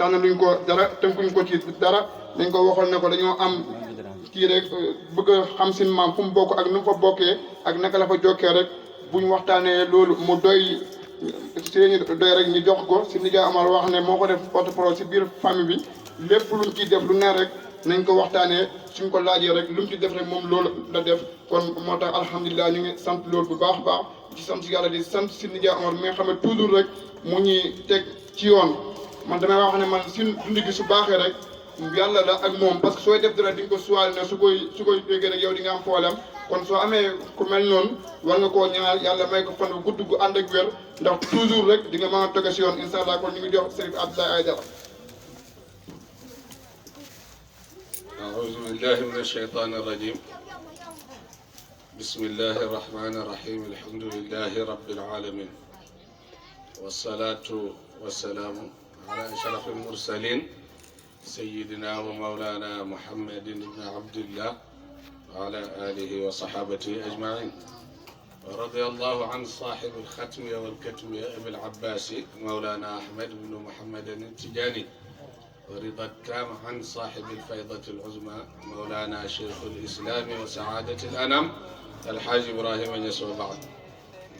tànnaluñ ko dara tënkuñ ko ci dara dañ ko waxoon ne ko dañoo am kii rek bëgg a xam sin maam fu mu bokk ak nu mu fa bokkee ak naka la fa jokkee rek buñ waxtaanee loolu mu doy si ñu doy rek ñu jox ko si nijaay Omar wax ne moo ko def porte-parole si biir famille bi lépp luñ ciy def lu ne rek nañ ko waxtaanee suñ ko laajee rek lu mu ci def rek moom loolu la def kon moo tax alhamdulilah ñu ngi sant loolu bu baax a baax ci sant yàlla di sant si nijaay Omar mi nga xam ne toujours rek mu ñuy teg ci yoon man damay wax ne man suñ dund gi su baaxee rek yàlla la ak moom parce que sooy def dara di nga ko suwaale ne su koy déggee rek yow di nga am problème kon soo amee ku mel noonu war nga koo ñaanal yàlla may ko fan gudd gu ànd ak wér ndax toujours rek di nga mën a toge si yoon incha allah kon ñu ngi jox Serif Abdoulaye Aïdara. أعوذ بالله من الشيطان الرجيم بسم الله الرحمن الرحيم الحمد لله رب العالمين والصلاة والسلام على أشرف المرسلين سيدنا ومولانا محمد بن عبد الله وعلى آله وصحابته أجمعين ورضي الله عن صاحب الختم والكتم أبي العباس مولانا أحمد بن محمد التجاني ورضا التام عن صاحب الفيضة العظمى مولانا شيخ الإسلام وسعادة الأنام الحاج إبراهيم نياس وبعد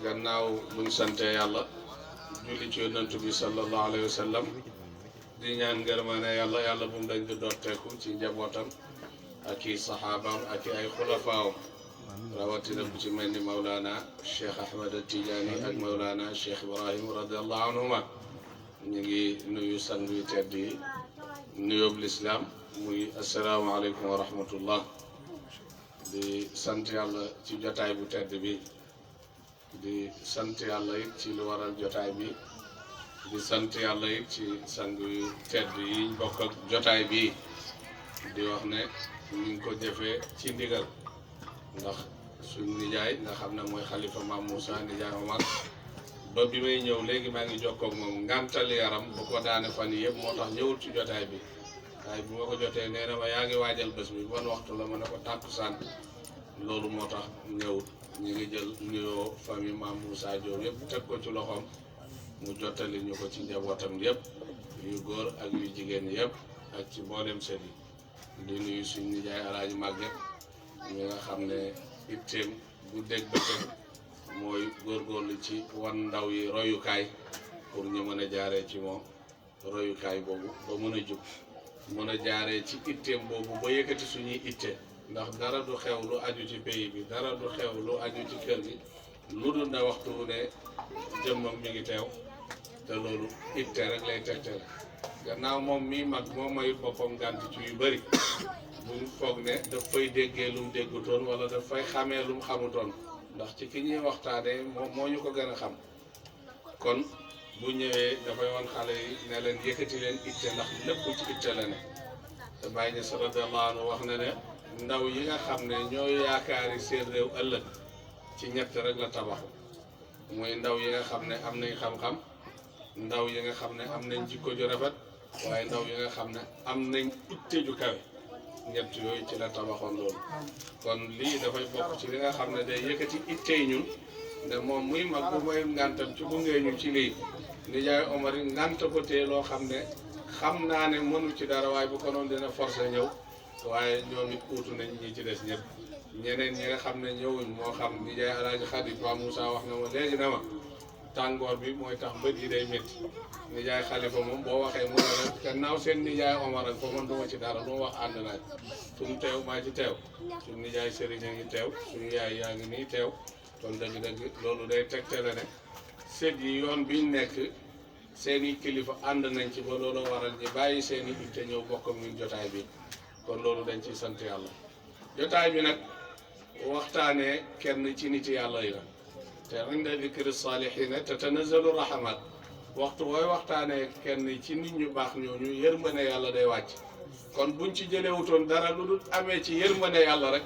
gannaaw buñ sante yàlla julli ci yonent bi sallallahu alayhi wa sallam di ñaan ngërmaane yàlla yàlla bu mu dañ di dotteeku ci njabootam ak i saxaabaam ak i ay xulafaawam rawatina bu ci mel ni Mawlana Cheikh Ahmed Tidiane ak Mawlana Cheikh Ibrahim radiallahu anhuma ñu ngi nuyu sang yu tedd yi nuyoob lislaam muy asalaamaaleykum wa rahmatullah di sant yàlla ci jotaay bu tedd bi di sant yàlla it ci lu waral jotaay bi di sant yàlla it ci sang yu tedd yi bokk ak jotaay bi di wax ne ñu ngi ko jëfee ci ndigal ndax suñ nijaay nga xam ne mooy xalifa Maam Moussa nijaay Omar ba bi may ñëw léegi maa ngi jokkoo ak moom ngantal yaram bu ko daane fan yii yëpp moo tax ñëwul ci jotaay bi waaye bi ma ko jotee nee na ma yaa ngi waajal bés bi ban waxtu la ma ne ko tàkkusaan loolu moo tax ñëwul ñu ngi jël nuyoo famille Maam Moussa Diop yëpp teg ko ci loxoom mu jottali ñu ko ci njabootam yëpp yu góor ak yu jigéen yëpp ak ci mboolem sët yi di nuyu suñ nijaay Alaaji Màgget mi nga xam ne itteem bu dégg bëccëg mooy góorgóorlu ci wan ndaw yi royukaay pour ñu mën a jaaree ci moom royukaay boobu ba mën a jub mën a jaaree ci itteem boobu ba yëkkati suñuy itte ndax dara du xew lu aju ci pays bi dara du xew lu aju ci kër gi lu dul na waxtu wu ne jëmmam mi ngi teew te loolu itte rek lay tegtale gannaaw moom mii mag moom mayut boppam gànt ci yu bëri buñ foog ne daf fay déggee lu mu déggutoon wala daf fay xamee lu mu xamutoon ndax ci ki ñuy waxtaanee moom moo ñu ko gën a xam kon bu ñëwee dafay wan xale yi ne leen yëkkati leen itte ndax lépp ci itte la ne te Baay Ñas radiyallahu anhu wax na ne ndaw yi nga xam ne ñooy yaakaari seen réew ëllëg ci ñett rek la tabaxu mooy ndaw yi nga xam ne am nañ xam-xam ndaw yi nga xam ne am nañ jikko ju rafet waaye ndaw yi nga xam ne am nañ itte ju kawe ñett yooyu ci la tabaxoon loolu kon lii dafay bokk ci li nga xam ne day yëkkati ittey ñun ne moom muy mag bu may ngantam ci gunge ñu ci lii nijaay Omar yi ngant ko tee loo xam ne xam naa ne mënu ci dara waaye bu ko noonu dina forcé ñëw waaye ñoom it uutu nañ ñi ci des ñëpp ñeneen ñi nga xam ne ñëwuñ moo xam nijaay Alaaji Xadi Ba Moussa wax na ma léegi na ma tàngoor bi mooy tax bët yi day métti nijaay Xalifa moom boo waxee mu ne la gannaaw seen nijaay Omar ak foofu man duma ci dara lu ma wax ànd naaj fu mu teew maa ci teew suñu nijaay Serigne a ngi teew suñu yaay yaa ngi nii teew kon dëgg-dëgg loolu day tegtale ne sët yi yoon biñ nekk seen i kilifa ànd nañ ci ba loolu waral ñi bàyyi seen i itte ñëw bokk ak ñun jotaay bi kon loolu dañ ciy sant yàlla jotaay bi nag waxtaanee kenn ci nit yàlla yi la te inda dikri saalihiina tatanazzalu rahmat waxtu booy waxtaanee kenn ci nit ñu baax ñooñu yërmande yàlla day wàcc kon buñ ci jëlewutoon dara lu dul amee ci yërmande yàlla rek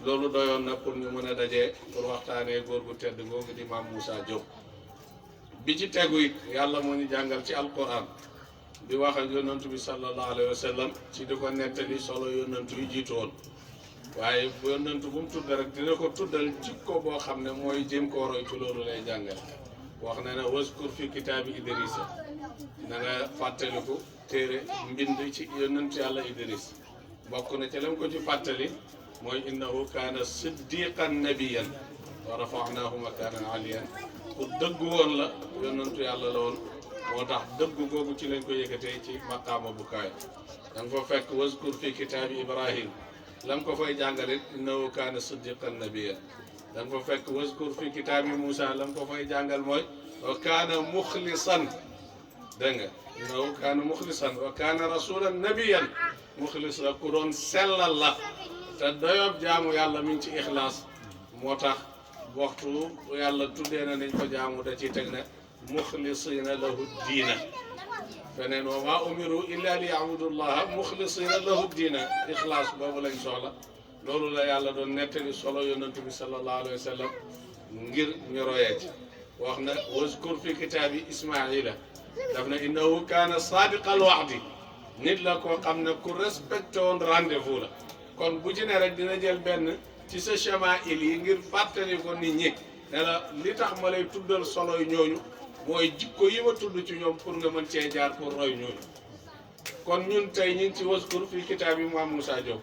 loolu doyoon na pour ñu mën a dajee pour waxtaanee góor gu tedd googu di Maam Moussa Diop bi ci tegu it yàlla moo ñu jàngal ci alquran di wax ak yonantu bi sallallahu alayhi wa sallam ci di ko nettali solo yonantu yu jiitu woon waaye bu yonantu bu mu tudd rek dina ko tuddal jikko boo xam ne mooy jéem koo roy ci loolu lay jàngal wax na ne waskur fi kitaabi Idrissa na nga fàttaliku téere mbind ci yonent yàlla Idris bokk na ci lam ko ci fàttali mooy innahu kaana siddiqan nabiyan wa rafa'naahu makaanan aliyan ku dëggu woon la yonentu yàlla la woon moo tax dëggu googu ci lañ ko yëkkatee ci maqaama bu kaay da nga fa fekk wazkur fi kitaabi Ibrahim lam ko fay jàngalit innahu kaana siddiqan nabiyan da nga fa fekk wazkur fi kitaabi Moussa lam ko fay jàngal mooy wa kaana muxlisan dégg nga innahu kaana muxlisan wa kaana rasulan nabiyan muxlis la ku doon sellal la te doyob jaamu yàlla mi ngi ci ixlaas moo tax waxtu yàlla tuddee na nañ ko jaamu da ciy teg ne muxlisina lahu diina feneen wa maa umiru illa li yabudullaha muxlisina lahu diina ixlaas boobu lañ soxla loolu la yàlla doon nettali solo yonent bi sallallahu alayhi wa sallam ngir ñu royee ci wax na wazkur fi kitaabi Ismaila daf na innahu kaana saadiqal wa'di nit la koo xam ne ku respecté woon rendez-vous la kon bu ci ne rek dina jël benn ci sa chamaa'il yi ngir fàttali ko nit ñi ne la li tax ma lay tuddal solo yu ñooñu mooy jikko yi ma tudd ci ñoom pour nga mën cee jaar pour roy ñooñu kon ñun tey ñu ngi ci waskur fii kitaab yi Mame Moussa Diop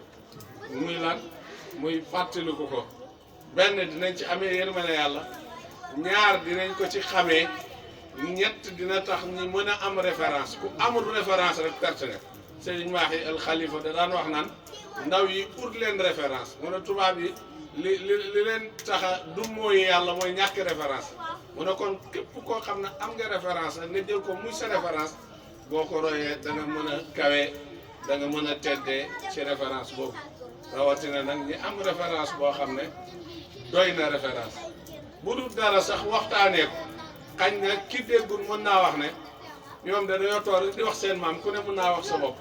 muy lan muy fàttaliku ko benn dinañ ci amee yërmande yàlla ñaar dinañ ko ci xamee ñett dina tax ñi mën a am référence ku amul référence rek perte nga Serigne Mahi al Khalifa da daan wax naan ndaw yi ut leen référence mu ne tubaab yi li leen tax a du mooy yàlla mooy ñàkk référence mu ne kon képp koo xam ne am nga référence rek nga jël ko muy sa référence boo ko royee da nga mën a kawe da nga mën a teddee ci référence boobu rawatina nag ñi am référence boo xam ne doy na référence bu dul dara sax waxtaanee ko xañ na ki déggul mën naa wax ne ñoom da dañoo toog di wax seen maam ku ne mën naa wax sa bopp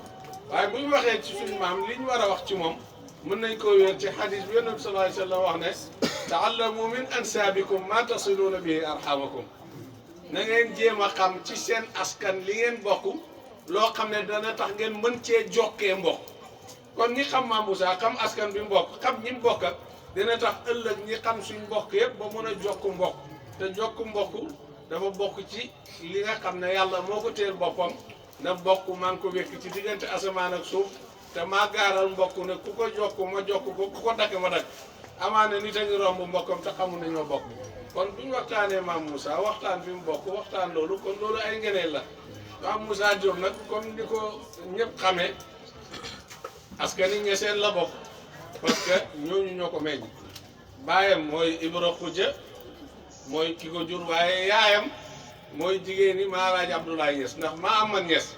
waaye bu ñu waxee ci suñu maam li ñu war a wax ci moom mën nañ koo wéer ci xadis bi yonent bi sallallahu alayhi wa sallam wax ne taallamu min ansaabikum ma tasiluuna bihi arhamakum na ngeen jéem a xam ci seen askan li ngeen bokk loo xam ne dana tax ngeen mën cee jokkee mbokk kon ñi xam Mame Moussa xam askan bi mbokk xam ñi mbokk ak dina tax ëllëg ñi xam suñ mbokk yëpp ba mën a jokk mbokk te jokk mbokk dafa bokk ci li nga xam ne yàlla moo ko teel boppam na bokk maa ngi ko wekk ci diggante asamaan ak suuf te maa gaaral mbokk ne ku ko jokk ma jokk ko ku ko dakk ma dakk amaana nit a ngi romb mbokkam te xamul ne ñoo bokk kon bu ñu waxtaanee Mame Moussa waxtaan fi mu bokk waxtaan loolu kon loolu ay ngeneel la Mame Moussa Diop nag comme ni ko ñëpp xamee askan wi ñeseen la bokk parce que ñooñu ñoo ko meññ baayam mooy Ibra Khoudia mooy ki ko jur waaye yaayam mooy jigéen ñi Maalaaji Abdoulaye Niass ndax maa amal Niass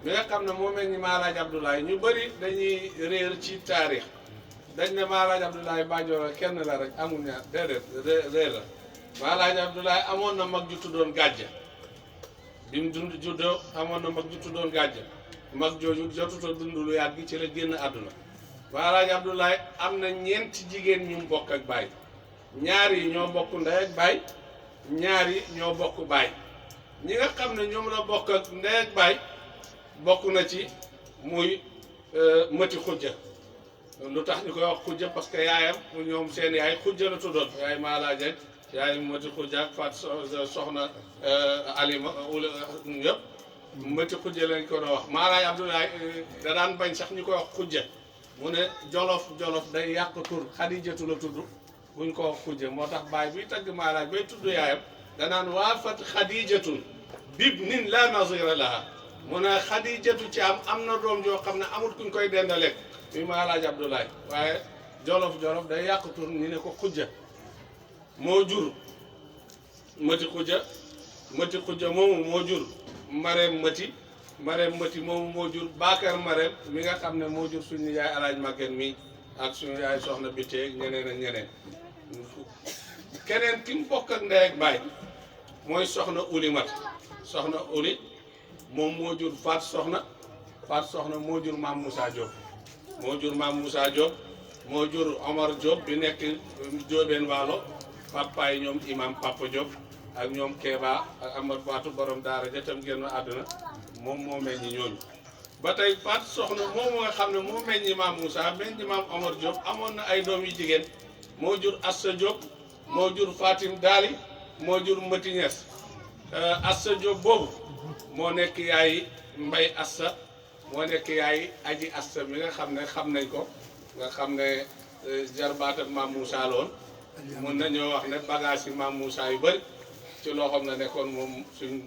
mi nga xam ne moo mel ni Maalaaji Abdoulaye ñu bëri dañuy réer ci taarix dañ ne Maalaaji Abdoulaye Bandioro kenn la rek amul ñaar déedéet réer la Maalaaji Abdoulaye amoon na mag ju tuddoon gàjja bi mu dund juddoo amoon na mag ju tuddoon gàjja mag jooju jotuta dund lu yàgg ci la génn àdduna Maalaaji Abdoulaye am na ñeenti jigéen ñu bokk ak baay ñaar yi ñoo bokk ndey ak baay ñaar yi ñoo bokk baay ñi nga xam ne ñoom la bokk ak ndey ak baay bokk na ci muy Mati Khoudia lu tax ñu koy wax Khoudia parce que yaayam ñoom seen yaay Khoudia la tuddoon yaay Maalaaji ak yaay Mati Khoudia ak Fat soxna Alima yëpp Mati Khoudia lañ ko doon wax Maalaaji Abdoulaye da daan bañ sax ñu koy wax Khoudia mu ne jolof day yàq tur Xadijatu la tudd buñ ko wax Khoudia moo tax baay buy tagg Maalaaji bay tudd yaayam danaan waafat Xadijatun bibnin la nazira laha mu ne Xadijatu ci am na doom joo xam ne amul kuñ koy dendaleeg muy Maalaaji Abdoulaye waaye jolof day yàq tur ñu ne ko Khoudia moo jur Mati Khoudia moomu moo jur Marème Mati moomu moo jur Bakar Marème mi nga xam ne moo jur suñu yaay Alaaji Maguette mi ak suñu yaay soxna Biteeg ñeneen ak ñeneen keneen ki mu bokk ak ndey ak baay mooy soxna Uli Mat soxna Uli moom moo jur Faat Soxna moo jur Mame Moussa Diop moo jur Omar Diop bi nekk Diobène Waalo papa yi ñoom imam Papa Diop ak ñoom Kéba ak Amar Fatou borom daara ja tam génn àdduna moom moo meññi ñooñu ba tey Faat Soxna moom nga xam ne moo meññi Mame Moussa meññi Mame Omar Diop amoon na ay doom yu jigéen moo jur Assa Diop moo jur Fatim Daali moo jur Mati Niass Assa Diop boobu moo nekk yaay Mbay Assa moo nekk yaay Aji Assa mi nga xam ne xam nañ ko nga xam ne jarbaatam Maam Moussa loon mun nañoo wax ne bagage yi Maam Moussa yu bëri ci loxoom la nekkoon moom suñ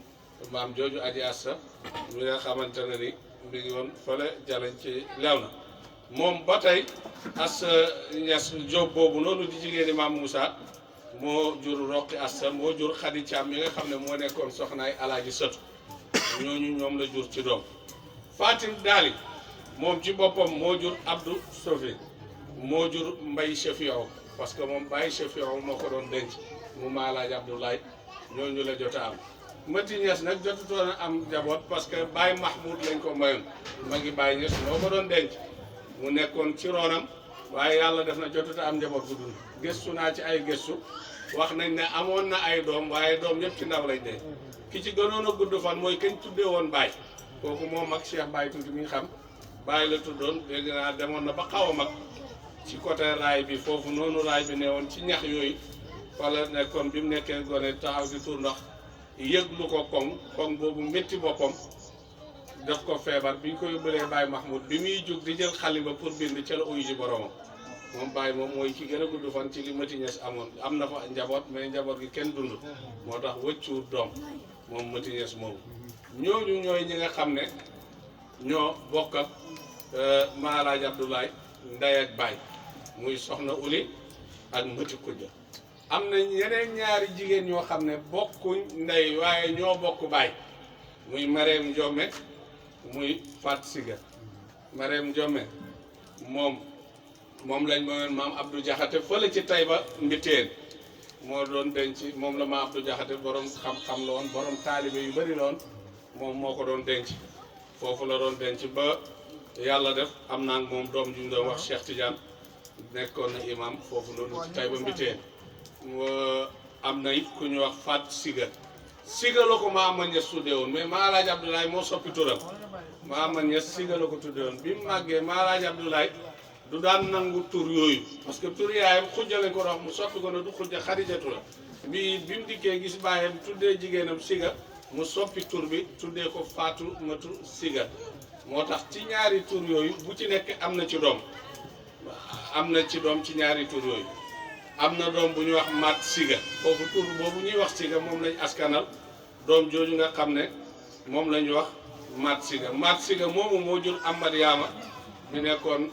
maam jooju Aji Assa mi nga xamante ne ni mi ngi woon fële jaleñ ci lew na moom ba tey Assa Ñas Jóob boobu noonu di jigéeni Maam Moussa moo jur Roqi Assa moo jur Xadi Caam mi nga xam ne moo nekkoon soxnaay Alaaji Sëtu ñooñu ñoom la jur ci doom Fatim Daali moom ci boppam moo jur Abdou Sofi moo jur Mbay Chefiaw parce que moom Baye Chefiaw moo ko doon denc mu Maalaaji Abdoulaye ñooñu la jot a am Mati Ñas nag jotutoon a am njaboot parce que Baye Mahmoud lañ ko mayoon ma ngi Baye Ñas moo ko doon denc mu nekkoon ci roonam waaye yàlla def na jotut a am njaboot bu dund gëstu naa ci ay gëstu wax nañ ne amoon na ay doom waaye doom yëpp ci ndaw lañ dee ki ci gënoon a gudd fan mooy kañ tuddee woon Baye kooku moom mag Cheikh Baye tuuti mi nga xam Baye la tuddoon dégg naa demoon na ba xaw a mag ci côté raay bi foofu noonu raay bi ne woon ci ñax yooyu wala nekkoon bi mu nekkee gone taxaw di tuur ndox yëglu ko koŋ boobu métti boppam def ko feebar bi ñu ko yóbbalee Baye Mahmoud bi muy jug di jël xalima pour bind ca la uyu ji boromam moom Baye moom mooy ki gën a gudd fan ci li Mati Ñas amoon am na fa njaboot mais njaboot gi kenn dund moo tax wëccuwut doom moom Mati Ñas moomu ñooñu ñooy ñi nga xam ne ñoo bokk ak Maalaaji Abdoulaye ndey ak baay muy soxna Uli ak Mati Kujja am na yeneen ñaari jigéen ñoo xam ne bokkuñ ndey waaye ñoo bokk baay muy Mareem Njome muy Fat Siga Mareem Njome moom lañ mooyoon maam Abdou Jaxate fële ci Tayba Mbiteen moo doon denc moom la maam Abdou Jaxate borom xam-xam la woon borom taalibe yu bëri la woon moom moo ko doon denc foofu la doon denc ba yàlla def am naa moom doom ju ñu doon wax Cheikh Tidiane nekkoon na imam foofu noonu ci Tayba Mbiteen am na it ku ñu wax Fat Siga la ko Maama Ñas tuddee woon mais Maalaaji Abdoulaye moo soppi turam Maama Ñas Siga la ko tuddee woon bi mu màggee Maalaaji Abdoulaye du daan nangu tur yooyu parce que tur yaayam xujja lañ ko wax mu soppi ko ne du xujja Xadijatu la bi mu dikkee gis baayam tuddee jigéenam Siga mu soppi tur bi tuddee ko Faatu Matu Siga moo tax ci ñaari tur yooyu bu ci nekk am na ci doom ci ñaari tur yooyu am na doom bu ñuy wax Mat Siga foofu tur boobu ñuy wax Siga moom lañ askanal doom jooju nga xam ne moom la ñuy wax Mat Siga moomu moo jur Amad Yaama mi nekkoon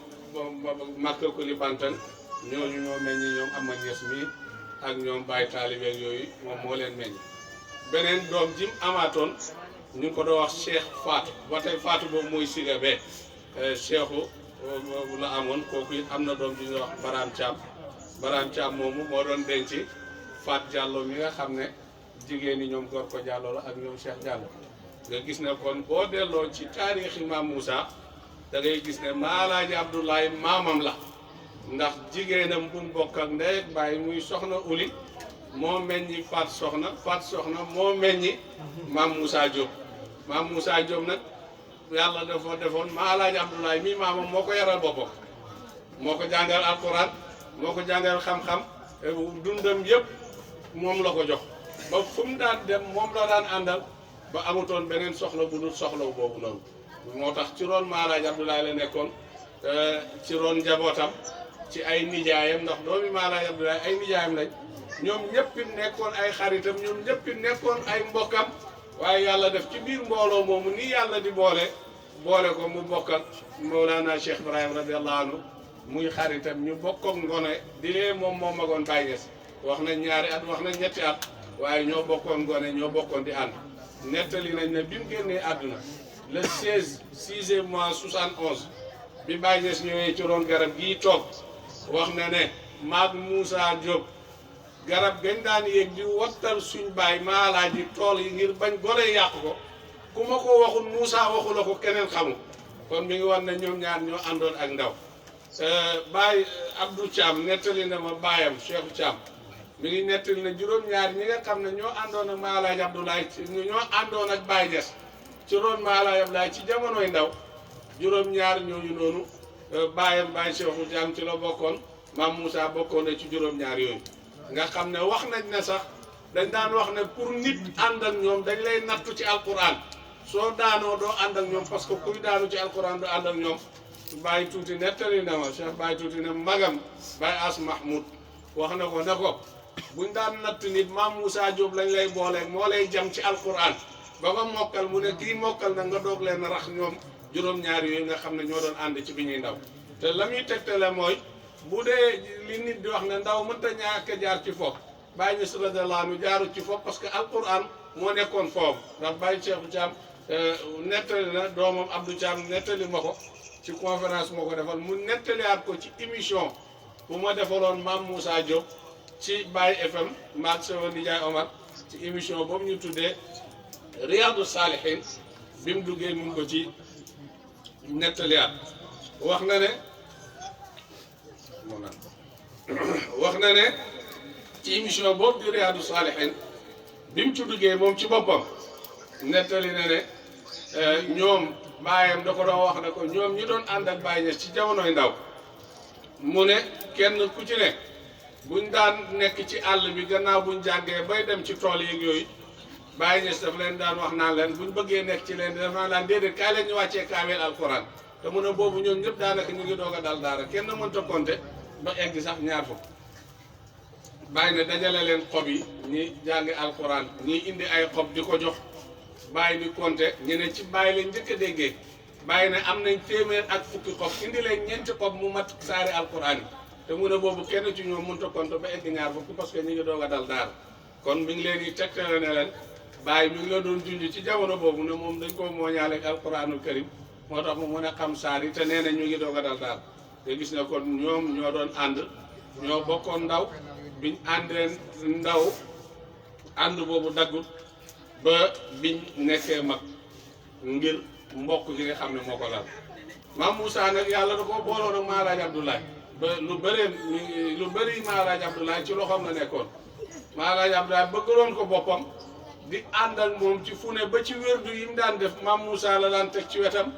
Makka Kuli Bantan ñooñu ñoo meññi ñoom Amad Ñas mi ak ñoom Baye taalibeeg yooyu moom moo leen meññ beneen doom jim amaatoon ñu ngi ko doon wax Cheikh Fatou ba tey Fatou boobu mooy Siga bee Cheikhu la amoon kooku it am na doom ji ñuy wax Baram Thiam moomu moo doon denc Fat Diallo mi nga xam ne jigéen ñi ñoom Gorko Diallo la ak ñoom Cheikh Diallo nga gis ne kon boo delloo ci taarixi Maam Moussa da ngay gis ne Maalaaji Abdoulaye maamam la ndax jigéenam bu mu bokk ak ndey ak baay muy soxna Uli moo meññi Fat Soxna moo meññi Maam Moussa Diop Maam Moussa Diop nag yàlla dafa defoon Maalaaji Abdoulaye mi maamam moo ko yaral boppam moo ko jàngal alquran moo ko jàngal xam-xam dundam yëpp moom la ko jox ba fu mu daan dem moom la daan àndal ba amutoon beneen soxla bu dul soxla boobu noonu moo tax ci roon Maalaaji Abdoulaye la nekkoon ci roon njabootam ci ay nijaayam ndax doomi Maalaaji Abdoulaye ay nijaayam lañ ñoom ñëpp nekkoon ay xaritam ñoom ñëpp nekkoon ay mbokkam waaye yàlla def ci biir mbooloo moomu ni yàlla di boole ko mu bokk ak Mawlana Cheikh Ibrahim radiyallahu anhu muy xaritam ñu bokk ak ngone di lee moom moo magoon Baye Niass wax nañ ñaari at wax nañ ñetti at waaye ñoo bokkoon ngone ñoo bokkoon di ànd nettali nañ ne bi mu génnee àdduna le 6e mois 71 bi Baye Niass ñëwee ci roon garab gii toog wax na ne maag Moussa Diop garab gañ daan yéeg di wattal suñ baay Maalaaji tool yi ngir bañ gone yàq ko ku ma ko waxul Moussa waxu la ko keneen xamu kon mi ngi war ne ñoom ñaar ñoo àndoon ak ndaw Baye Abdou Thiam nettali na ma baayam Cheikh Thiam mi ngi nettali na juróom-ñaar ñi nga xam ne ñoo àndoon ak Maalaaji Abdoulaye ñoo àndoon ak Baye Niass ci roon Maalaaji Abdoulaye ci jamonoy ndaw juróom-ñaar ñooñu noonu baayam Baye Cheikh Thiam ci la bokkoon maam Moussa bokkoon na ci juróom-ñaar yooyu nga xam ne wax nañ ne sax dañ daan wax ne pour nit ànd ak ñoom dañ lay nattu ci alquran soo daanoo doo ànd ak ñoom parce que kuy daanu ci alquran du ànd ak ñoom. Baye tuuti nettali na ma Cheikh Baye tuuti ne magam Baye As Mahmoud wax na ko ne ko buñ daan natt nit maam Moussa Diop lañ lay booleeg moo lay jam ci alquran ba nga mokkal mu ne kii mokkal na nga doog leen rax ñoom juróom-ñaar yooyu nga xam ne ñoo doon ànd ci bi ñuy ndaw te la muy tegtale mooy bu dee li nit di wax ne ndaw mënta ñàkk jaar ci foofu Baye Niass radiyallahu anhu jaaru ci foofu parce que alquran moo nekkoon foofu ndax Baye Cheikh Thiam nettali na doomam Abdou Thiam nettali ma ko ci conférence moo ko defal mu nettaliwaat ko ci émission bu ma defaloon maam Moussa Diop ci Baye FM maag sama nijaay Omar ci émission boobu ñu tuddee Riyadou Salihin bi mu duggee mu ngi ko ci nettaliwaat wax na ne wax na ne ci émission boobu di Riyadou Salihin bi mu ci duggee moom ci boppam nettali na ne ñoom baayam da ko doon wax ne ko ñoom ñi doon ànd ak Baye Niass ci jamonoy ndaw mu ne kenn ku ci ne buñ daan nekk ci àll bi gannaaw buñ jàngee bay dem ci tool yeeg yooyu Baye Niass daf leen daan wax naan leen buñ bëggee nekk ci leen daf naan laan déedéet kaay leen ñu wàccee kaameel alquran te mu ne boobu ñoom ñëpp daanaka ñu ngi doog a dal daara kenn mënta compter ba egg sax ñaar fukk Baye ne dajale leen xob yi ñi jàngi alquran ñi indi ay xob di ko jox Baye di compter ñu ne ci Baye lañ njëkk a déggee Baye ne am nañ téeméer ak fukki xob indi leen ñeenti xob mu mat saari alquran yi te mu ne boobu kenn ci ñoom mënut a compter ba egg ñaar fukk parce que ñu ngi doog a dal daara kon mi ngi leen di tegtale ne leen Baye mi ngi la doon junj ci jamono boobu ne moom dañ koo mooñaale ak alquranul karim moo tax mu mën a xam saar yi te nee na ñu ngi doog a dal daara te gis ne kon ñoom ñoo doon ànd ñoo bokkoon ndaw biñ àndee ndaw ànd boobu daggut ba biñ nekkee mag ngir mbokk gi nga xam ne moo ko lal maam Moussa nag yàlla da ko booloon ak Maalaaj Abdoulaye ba lu bëri Maalaaj Abdoulaye ci loxoom la nekkoon Maalaaj Abdoulaye bëggaloon ko boppam di ànd ak moom ci fu ne ba ci wérdu yi mu daan def maam Moussa la daan teg ci wetam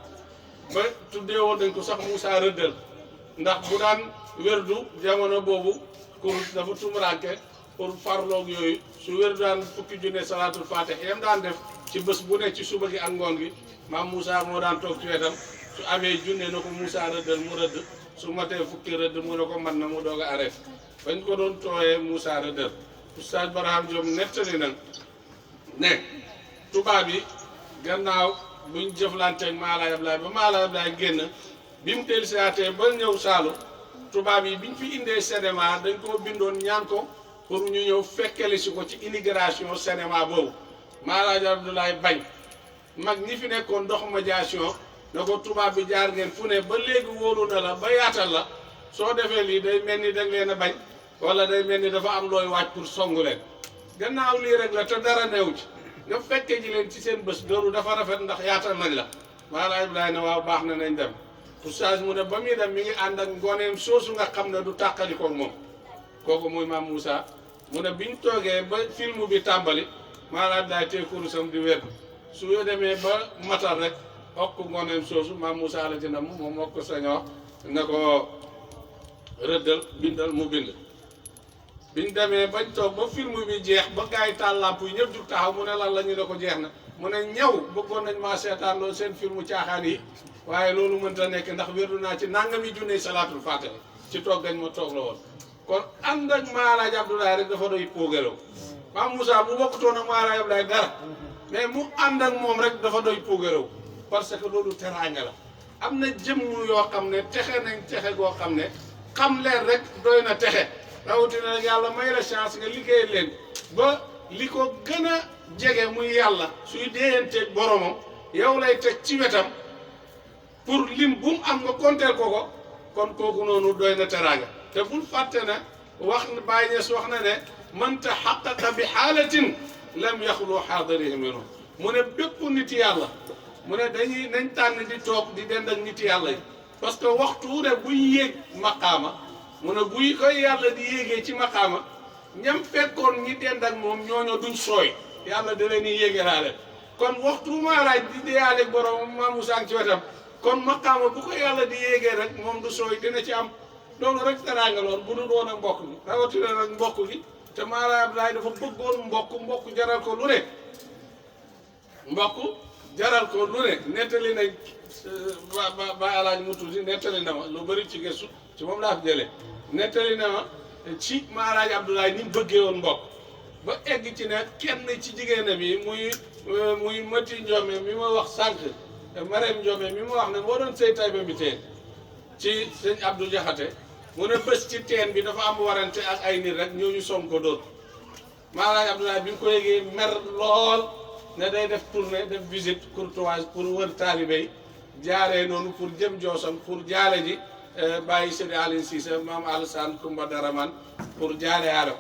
ba tuddee woon dañ ko sax Moussa rëddal ndax bu daan wérdu jamono boobu kurus dafa tumuraanke pour farloog yooyu su wérdu daan fukki junne salaatul fatih yam daan def ci bés bu ne ci suba gi ak ngoon gi maam Moussa moo daan toog ci wetam su amee junne na ko Moussa rëddal mu rëdd su matee fukki rëdd mu ne ko man na mu doog a arrêté bañ ko doon tooyee Moussa rëddal Oustaz Barham Diop nettali na ne tubaab yi gannaaw buñ jëflanteeg Maalaaj Abdoulaye ba Maalaaj Abdoulaye génn bi mu dellusiwaatee ba ñëw Saalum tubaab yi biñ fi indee cinéma dañ koo bindoon ñaan ko pour ñu ñëw fekkeli si ko ci immigration cinéma boobu Maalaaj Abdoulaye bañ mag ñi fi nekkoon ndox médiation na ko tubaab bi jaar ngeen fu ne ba léegi wóolu na la ba yaatal la soo defee lii day mel ni danga leen a bañ wala day mel ni dafa am looy waaj pour songu leen gannaaw lii rek la te dara neew ci nga fekke ji leen ci seen bés loolu dafa rafet ndax yaatal nañ la Maalaaj Abdoulaye ne waaw baax na nañ dem oustaz mu ne ba muy dem mi ngi ànd ak ngooneem soosu nga xam ne du tàqali koog moom kooku muy maam Moussa mu ne biñ toogee ba film bi tàmbali Maalaaj Abdoulaye tey kurusam di wér su yoo demee ba matal rek okk ngooneem soosu maam Moussa la ci nam moom moo ko sañoo ne ko rëddal bindal mu bind biñ demee bañ toog ba film bi jeex ba gars yi taal làmp yi ñëpp jug taxaw mu ne lan la ñu ne ko jeex na mu ne ñaw bëggoon nañ maa seetaan loolu seen filmu caaxaan yi waaye loolu mënta nekk ndax wérdu naa ci nangami junne salaatul faatiha ci toog gañ ma toog la woon kon ànd ak Maalaaj Abdoulaye rek dafa doy puugarew maam Moussa bu bokkutoon ak Maalaaj Abdoulaye dara mais mu ànd ak moom rek dafa doy puugarew parce que loolu teraanga la am na jëmm yoo xam ne texe nañ texe goo xam ne xam leen rek doy na texe rawatina nag yàlla may la chance nga liggéey leen ba li ko gën a jege muy yàlla suy déyanteeg boromam yow lay teg ci wetam pour lim bu mu am nga konteel ko ko kon kooku noonu doy na teraanga te bul fàtte ne wax na Baye Niass wax na ne man taxaqaqa bi xaalatin lam yaxlu xaadarihi minhu mu ne bépp nit yàlla mu ne dañuy nañ tànn di toog di dend ak nit yàlla yi parce que waxtu ne buy yéeg maqaama mu ne buy koy yàlla di yéegee ci maqaama ñam fekkoon ñi dend ak moom ñooñu duñ sooy yàlla da leen di yéegalaale kon waxtu Maalaaj di deyaaleeg borom maam Moussa ci wetam kon maqaama bu ko yàlla di yéegee rek moom du sooy dina ci am loolu rek teraanga lool bu dul woon ak mbokk gi rawatina nag mbokk gi te Maalaaj Abdoulaye dafa bëggoon mbokk jaral ko lu ne mbokk jaral ko lu ne nettali nañ ba alaaj mu tuuti nettali na ma lu bëri ci gëstu ci moom laa fi jëlee nettali na ma ci ma alaaj Abdoulaye ni mu bëggee woon mbokk ba egg ci ne kenn ci jigéenam yi muy Mati Ndiome mi ma wax sànq Marème Ndiome mi ma wax ne moo doon sëy Taïba bi teen ci sëñ Abdou Jaxate mu ne bés ci teen bi dafa am warante ak ay nit rek ñooñu som ko dóor ma alaaj Abdoulaye bi nga ko yégee mer lool ne day def tournée def visite courtoise pour wër taalibe yi jaaree noonu pour jëm Joosam pour jaale ji bàyyi Seydi Aline Cissé maam Alassane Kumba Daraman pour jaale aaro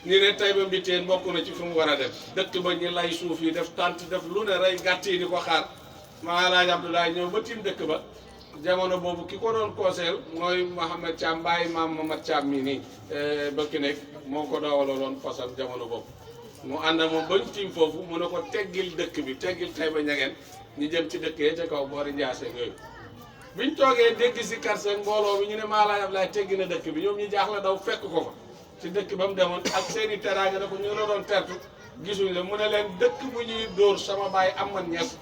ñu ne Taïba Mbitteen bokk na ci fu mu war a def dëkk ba ñu lay suuf yi def tànt def lu ne rey gàtt yi di ko xaar ma alaaj Abdoulaye ñëw ba tiim dëkk ba jamono boobu ki ko doon kooseel mooy Mouhamed Thiam bàyyi maam Mamad Thiam mi nii bëkk nekk moo ko doowaloon fasal jamono boobu mu ànd ak moom bañ tiim foofu mu ne ko teggil dëkk bi teggil Taïba Ñangeen ñu jëm ci dëkk yi ca kaw boori Njaase yooyu biñ toogee dégg si karse mbooloo bi ñu ne ma alaaj Abdoulaye teggi na dëkk bi ñoom ñu jaaxle daw fekk ko fa ci dëkk ba mu demoon ak seeni teraanga ne ko ñu la doon tertu gisuñ la mu ne leen dëkk bu ñuy dóor sama baay Amad Ñas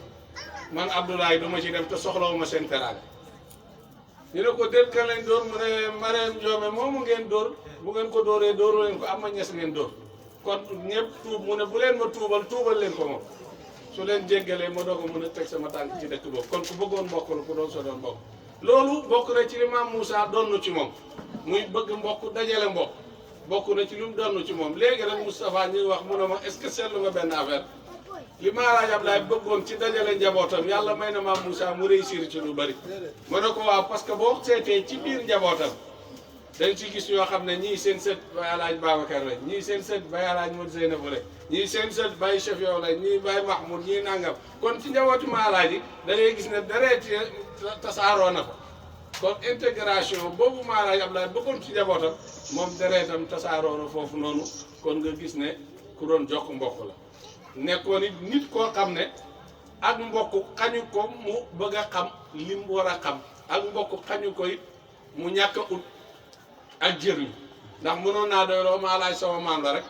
man Abdoulaye du ma ci dem te soxlawuma seen teraanga ñu ne ko déet kan leen dóor mu ne Marème Ndiome moomu ngeen dóor bu ngeen ko dóoree dóoru leen ko Amad Ñas ngeen dóor kon ñëpp tuub mu ne bu leen ma tuubal leen ko moom su leen jéggalee ma doog a mën a teg sama tànk ci dëkk boobu kon ku bëggoon mbokk la ku doon so doon mbokk loolu bokk na ci li maam Moussa donn ci moom muy bëgg mbokk dajale mbokk bokk na ci li mu donn ci moom léegi rek Moustapha ñuy wax mu ne ma est-ce que seetlu nga benn affaire li ma alaaj Abdoulaye bëggoon ci dajale njabootam yàlla may na maam Moussa mu réussir ci lu bari ma ne ko waaw parce que boo seetee ci biir njabootam dañ ci gis ñoo xam ne ñii seen sët Baye Alaaj Babacar lañ ñii seen sët Baye Alaaj Modou Zeynabou lañ ñii seen sët Baye Chef yow lañ ñii Baye Mahmoud ñii nangam kon ci njabootu ma alaaj yi da ngay gis ne dareet tasaaroo na ko kon intégration boobu ma alaaj Abdoulaye bëggoon ci njabootam moom dereetam tasaaroo na foofu noonu kon nga gis ne ku doon jokk mbokk la nekkoon it nit koo xam ne ak mbokk xañu ko mu bëgg a xam li mu war a xam ak mbokk xañu ko it mu ñàkk a ut ak jëriñ ndax mënoon naa doy loo ma alaaj sama maam la rek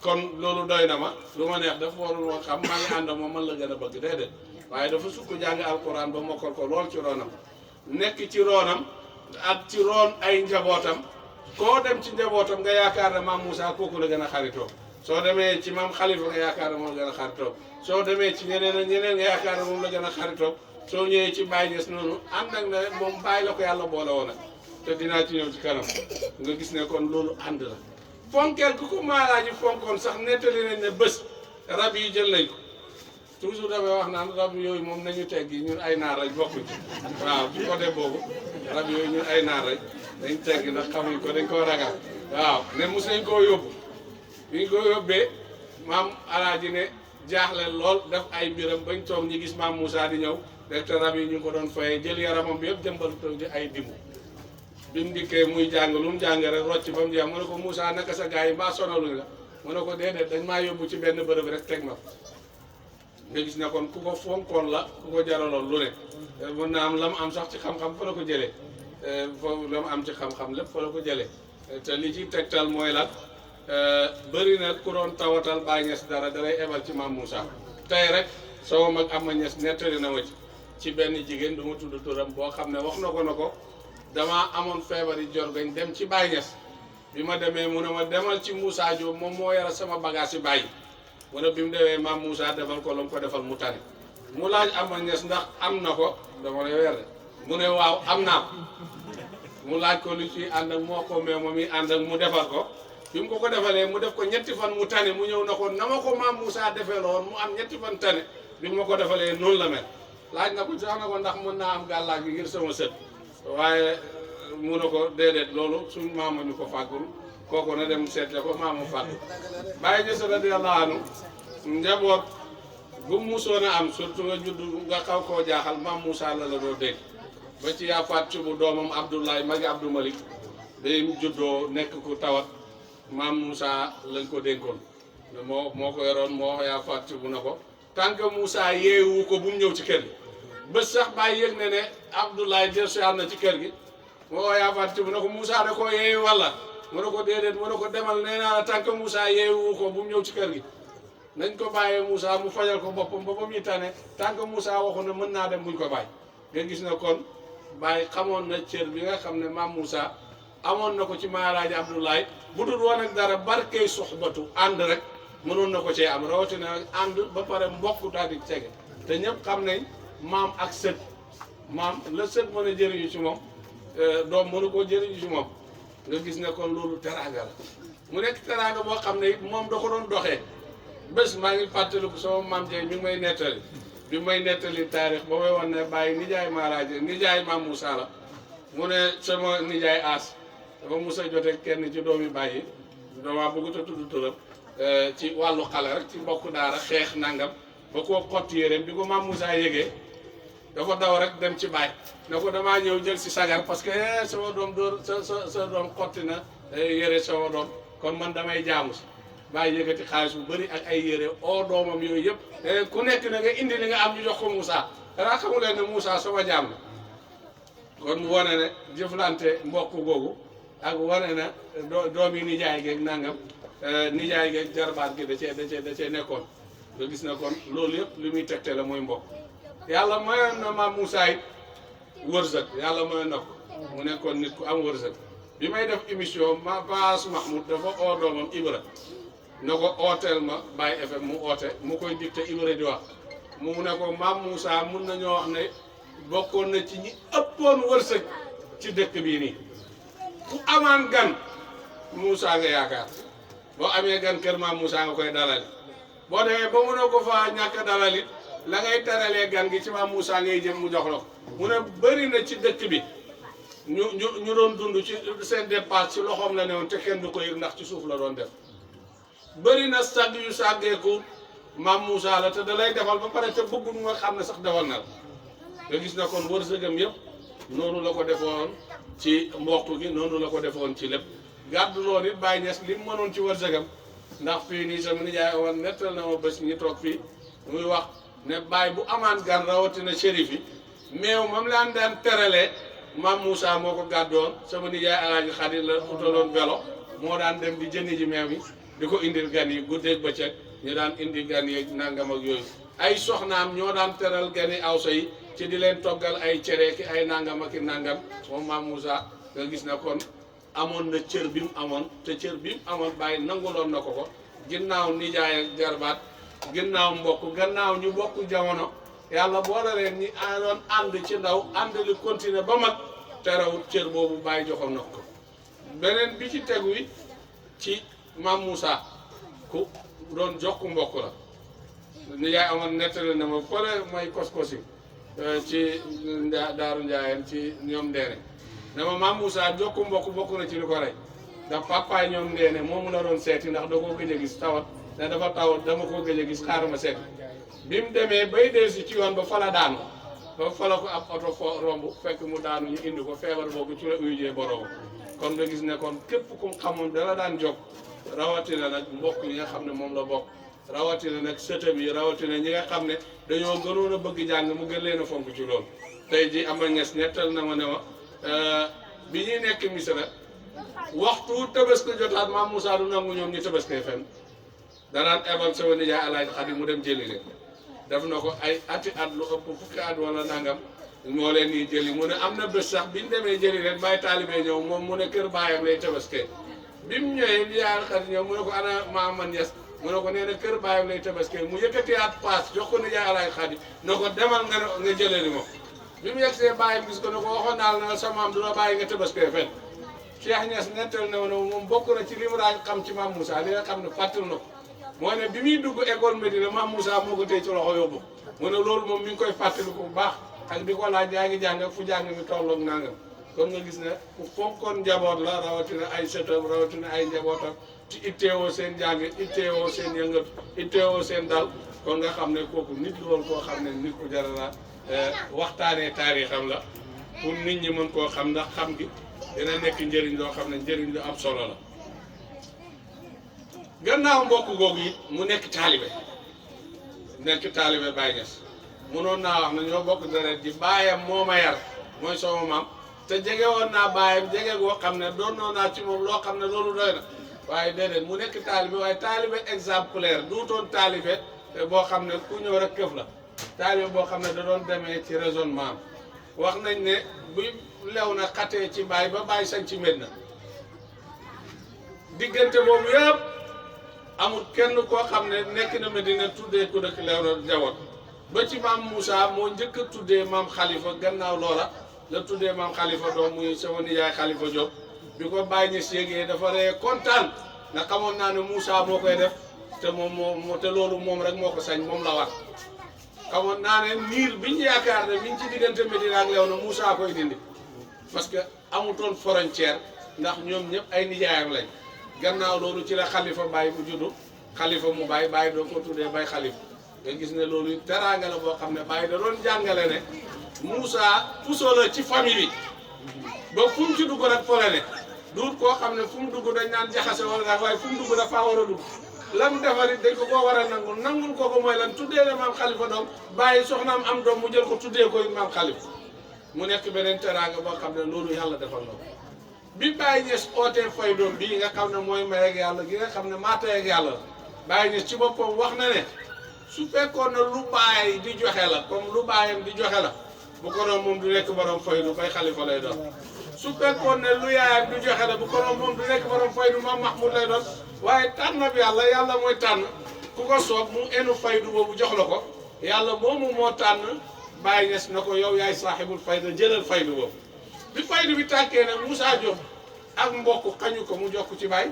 kon loolu doy na ma lu ma neex dafa warul woon xam maa ngi ànd moom man la gën a bëgg déedéet waaye dafa sukk jàng alquran ba mokkal ko lool ci roonam nekk ci roonam ak ci roon ay njabootam koo dem ci njabootam nga yaakaar ne maam Moussa kooku la gën a xaritoo soo demee ci maam Khalifa nga yaakaar ne moom la gën a xaritoo soo demee ci ñeneen ak ñeneen nga yaakaar ne moom la gën a xaritoo soo ñëwee ci Baye Niass noonu ànd ak ne moom Baye la ko yàlla boole woon te dinaa ci ñëw ci kanam nga gis ne kon loolu ànd la fonkeel ku ko maalaaji fonkoon sax nettali nañ ne bés rab yi jël nañ ko toujours damay wax naan rab yooyu moom nañu teggi ñun ay naar lañ bokkuñ ci waaw ci côté boobu rab yooyu ñun ay naar lañ dañ teggi ndax xamuñ ko dañ koo ragal waaw ne mos nañ koo yóbbu bi ñu ko yóbbee maam alaaji ne jaaxle lool def ay mbiram bañ toog ñi gis maam Moussa di ñëw rek te rab yi ñu ko doon fayee jël yaramam bi yëpp jëmbal toog di ay dimbu bi mu dikkee muy jàng lu mu jàng rek rocc ba mu jeex mu ne ko Moussa naka sa gars yi maa sonaluñ la mu ne ko déedéet dañ maa yóbbu ci benn bërëb rek teg ma nga gis ne kon ku ko fonkoon la ku ko jaraloon lu ne mën naa am la mu am sax ci xam-xam fa la ko jëlee foofu la mu am ci xam-xam lépp fa la ko jëlee te li ci tegtal mooy la bëri na ku doon tawatal Baye Niass dara dalay ebal ci maam Moussa tey rek soo mag Ama Niass nettali na ma ci benn jigéen du ma tudd turam boo xam ne wax na ko damaa amoon feebari jorgañ dem ci Baye Niass bi ma demee mu ne ma demal ci Moussa Diop moom moo yara sama bagage yi bàyyi mu ne bi mu demee maam Moussa defal ko la mu ko defal mu tane mu laaj Ama Niass ndax am na ko dama ne weer mu ne waaw am naa ko mu laaj ko lu ci ànd ak moo ko mais moom i ànd ak mu defal ko bi mu ko defalee mu def ko ñetti fan mu tane mu ñëw na ko na ma ko maam Moussa defee loon mu am ñetti fan tane bi ma ko defalee noonu la mel laaj na ko sax na ko ndax mën naa am gàllaaj gi ngir sama sët waaye mu ne ko déedéet loolu suñ maama ñu ko fàggul kooku na dem seetle ko maama fàggu Baye Niass radiyallahu anhu njaboot bu mu musoon a am surtout nga judd nga xaw koo jaaxal maam Moussa la doo dégg ba ci yaa faat bu doomam Abdoulaye magi Abdou Malik day juddoo nekk ku tawat maam Moussa lañ ko dénkoon moo ko yoroon moo yaa faat bu na ko tant que Moussa yeewu ko bu mu ñëw ci kër gi bés sax bàyyi yëg ne ne Abdoulaye jël si na ci kër gi moo yaa faat bu na ko Moussa da koo yeewu walla mu ne ko déedéet mu ne ko demal nee naa la tant que Moussa yeewu ko bu mu ñëw ci kër gi nañ ko bàyyee Moussa mu fajal ko boppam ba muy tane tant que Moussa waxu ne mën naa dem buñ ko bàyyi nga gis na kon bàyyi xamoon na cër bi nga xam ne maam Moussa amoon na ko ci Maalaaji Abdoulaye bu dul woon ak dara barkey soxbatu ànd rek mënoon na ko cee am rawatina ànd ba pare mbokk daal di tege te ñëpp xam nañ maam ak sët maam la sët mën a jëriñu ci moom doom mënu koo jëriñu ci moom nga gis ne kon loolu teraanga la mu nekk teraanga boo xam ne it moom da ko doon doxee bés maa ngi fàttaliku sama maam Dieng mi ngi may nettali bi may nettali taarix ba may wan ne bàyyi nijaay Maalaaji nijaay maam Moussa la mu ne sama nijaay As dafa Moussa jote kenn ci doomi bàyyi dama bëgg a tudd turam ci wàllu xale rek ci mbokk daara xeex nangam ba koo xotti yéreem bi ko maam Moussa yëgee dafa daw rek dem ci baay ne ko damaa ñëw jël si sagar parce que sama doom dóor sa doom xotti na yére sama doom kon man damay jaamu si bàyyi yëkkati xaalis bu bëri ak ay yére oo doomam yooyu yëpp ku nekk na nga indi li nga am ñu jox ko Moussa danaa xamu leen ne Moussa sama jaam la kon mu wane ne jëflante mbokk googu ak wane na doom yi nijaay geeg nangam nijaay geeg jarbaat gi da cee nekkoon nga gis na kon loolu yëpp li muy tegte la mooy mbokk yàlla mayoon na maam Moussa it wërsëg yàlla mayoon na ko mu nekkoon nit ku am wërsëg bi may def émission ma Baas Mahmoud dafa oo doomam Ibra na ko ooteel ma Baye FM mu oote mu koy dicté Ibra di wax mu ne ko maam Moussa mun nañoo wax ne bokkoon na ci ñi ëppoon wërsëg ci dëkk bii nii ku amaan gan Moussa nga yaakaar boo amee gan kër maam Moussa nga koy dalal boo demee ba mënoo ko fa ñàkk dalalit la ngay teralee gan gi ci maam Moussa ngay jëm mu jox la ko mu ne bëri na ci dëkk bi ñu doon dund ci seen dépasse ci loxoom la ne woon te kenn du ko yëg ndax ci suuf la doon def bëri na sàgg yu sàggeeku maam Moussa la te da lay defal ba pare te bëggul nga xam ne sax defal na la nga gis na kon wërsëgam yëpp noonu la ko defoon ci mbokk gi noonu la ko defoon ci lépp gàddu loolu it Baye Niass li mu mënoon ci wërsëgam ndax fii nii sama nijaay woon nettal na ma bés ñi toog fii muy wax ne Baye bu amaan gan rawatina shérif yi meew mam laan daan teralee maam Moussa moo ko gàddoon sama nijaay Alaaji Xadir la utaloon vélo moo daan dem di jëndi ji meew yi di ko indil gan yi guddeeg bëccëg ñu daan indi gan yeeg nangam ak yooyu ay soxnaam ñoo daan teral gan yi awsa yi ci di leen toggal ay cere ki ay nangam ak i nangam moom maam Moussa nga gis na kon amoon na cër bi mu amoon te cër bi mu amoon Baye nanguloon na ko ginnaaw nijaay ak jarbaat ginnaaw mbokk gannaaw ñu bokk jamono yàlla boole leen ñi doon ànd ci ndaw ànd li continuer ba mag terewut cër boobu Baye joxoon na ko beneen bi ci tegu wi ci maam Moussa ku doon jokk mbokk la nijaay amoon nettali na ma fële may kos-kosi ci daaru Njaayeen ci ñoom ndeene dama maam Moussa jokku mbokk bokk na ci li ko rey ndax papaay ñoom ndeene moomu la doon seeti ndax da koo gëj a gis tawat ne dafa tawat dama koo gëj a gis xaaral ma seeti bi mu demee bay dee si ci yoon ba fala daanu ba fala ko ab oto fo romb fekk mu daanu ñu indi ko feebar boobu ci la uyujee borom kon nga gis ne kon képp ku xamoon dala daan jokk rawatina nag mbokk yi nga xam ne moom la bokk rawatina nag sëtam yi rawatina ñi nga xam ne dañoo gënoon a bëgg jàng mu gën leen a fonk ci loolu tey ji ama ñes nettal na ma ne ma bi ñuy nekk Misra waxtu tabaski jotaat maam Moussa du nangu ñoom ñu tabaskee fenn danaan ebal sama nijaay Alaaji Xadi mu dem jëli leen def na ko ay ati at lu ëpp fukki at wala nangam moo leen nii jëli mu ne am na bés sax biñ demee jëli leen bàyyi taalibee ñëw moom mu ne kër baayam lay tabaskee bi mu ñëwee nijaay Alaaji Xadi ñëw mu ne ko ana Maama Ñas mu ne ko nee na kër baayam lay tabaskee mu yëkkati at paas jox ko nijaay Alaaji Xadi ne ko demal nga jëlee li moom bi mu yegsee bàyyam gis ko ne ko waxoon naa la ne sa maam du la bàyyi nga tabaskee fenn Cheikh Niass nettal na ne moom bokk na ci li mu daan xam ci maam Moussa li nga xam ne fàttal na ko mooy ne bi muy dugg école Medina maam Moussa moo ko téye ci loxo yóbbu mu ne loolu moom mi ngi koy fàttali ko bu baax ak di ko laaj yaa ngi jàng fu jàng mi tolloog nangam kon nga gis ne ku fonkoon njaboot la rawatina ay sëtam rawatina ay njabootam ci itteewoo seen jàng itteewoo seen yëngatu itteewoo seen dal kon nga xam ne kooku nit loolu koo xam ne nit ku jar la waxtaanee taarixam la pour nit ñi mën koo xam ndax xam gi dina nekk njëriñ loo xam ne njëriñ lu am solo la gannaaw mbokk googu it mu nekk taalibe Baye Niass mënoon naa wax ne ñoo bokk deret ji baayam moo ma yar mooy sama maam te jege woon naa baayam jege goo xam ne doon naa ci moom loo xam ne loolu doy na waaye déedéet mu nekk taalibe waaye taalibe exemplaire duutoon taalibe boo xam ne ku ñëw rek këf la taalibe boo xam ne da doon demee ci raisonnement wax nañ ne bu lew na xatee ci baay ba baay sañ ci Medina diggante boobu yëpp amul kenn koo xam ne nekk na Medina tuddee ko dëkk lew na jawoot ba ci maam Moussa moo njëkk a tuddee maam Khalifa gannaaw loola la tuddee maam Khalifa doom muy sama nijaay Khalifa Diop bi ko bàyyi ñes yégee dafa ree kontaan nga xamoon naa ne Moussa moo koy def te te loolu moom rek moo ko sañ moom la war xamoon naa ne niir bi ñu yaakaar ne biñ ci diggante Medina ak Léona Moussa koy dindi parce que amutoon frontière ndax ñoom ñëpp ay nijaayam lañ gannaaw loolu ci la Khalifa Baye bu juddu Khalifa mu Baye doo ko tuddee Baye Khalifa nga gis ne loolu teraanga la boo xam ne Baye da doon jàngale ne Moussa puso la ci famille bi ba fu mu ci dugg rek fole ne duut koo xam ne fu mu dugg dañ naan jaxase wala waaye fu mu dugg dafa war a dugg lam defari dañ ko koo war a nangul ko mooy lan tuddee ne maam Khalifa doom bàyyi soxnaam am doom mu jël ko tuddee ko maam Khalifa mu nekk beneen teraanga boo xam ne loolu yàlla defal na ko bi Baye Niass ootee fay doom bii nga xam ne mooy may ak yàlla gi nga xam ne maatay ak yàlla la Baye Niass ci boppam wax na ne su fekkoon na lu baay di joxe la comme lu baayam di joxe la bu ko doon moom du nekk borom faydu Baye Khalifa lay doon su fekkoon ne lu yaayam di joxe la bu ko doon moom du nekk borom faydu maam Mahmoud lay doon waaye tànn bi yàlla mooy tànn ku ko soob mu enu faydu boobu jox la ko yàlla moomu moo tànn Baye Niass na ko yow yaay saaxibul fayda jëlal faydu boobu bi faydu bi tàkkee ne Moussa Diop ak mbokk xañu ko mu jokk ci Baye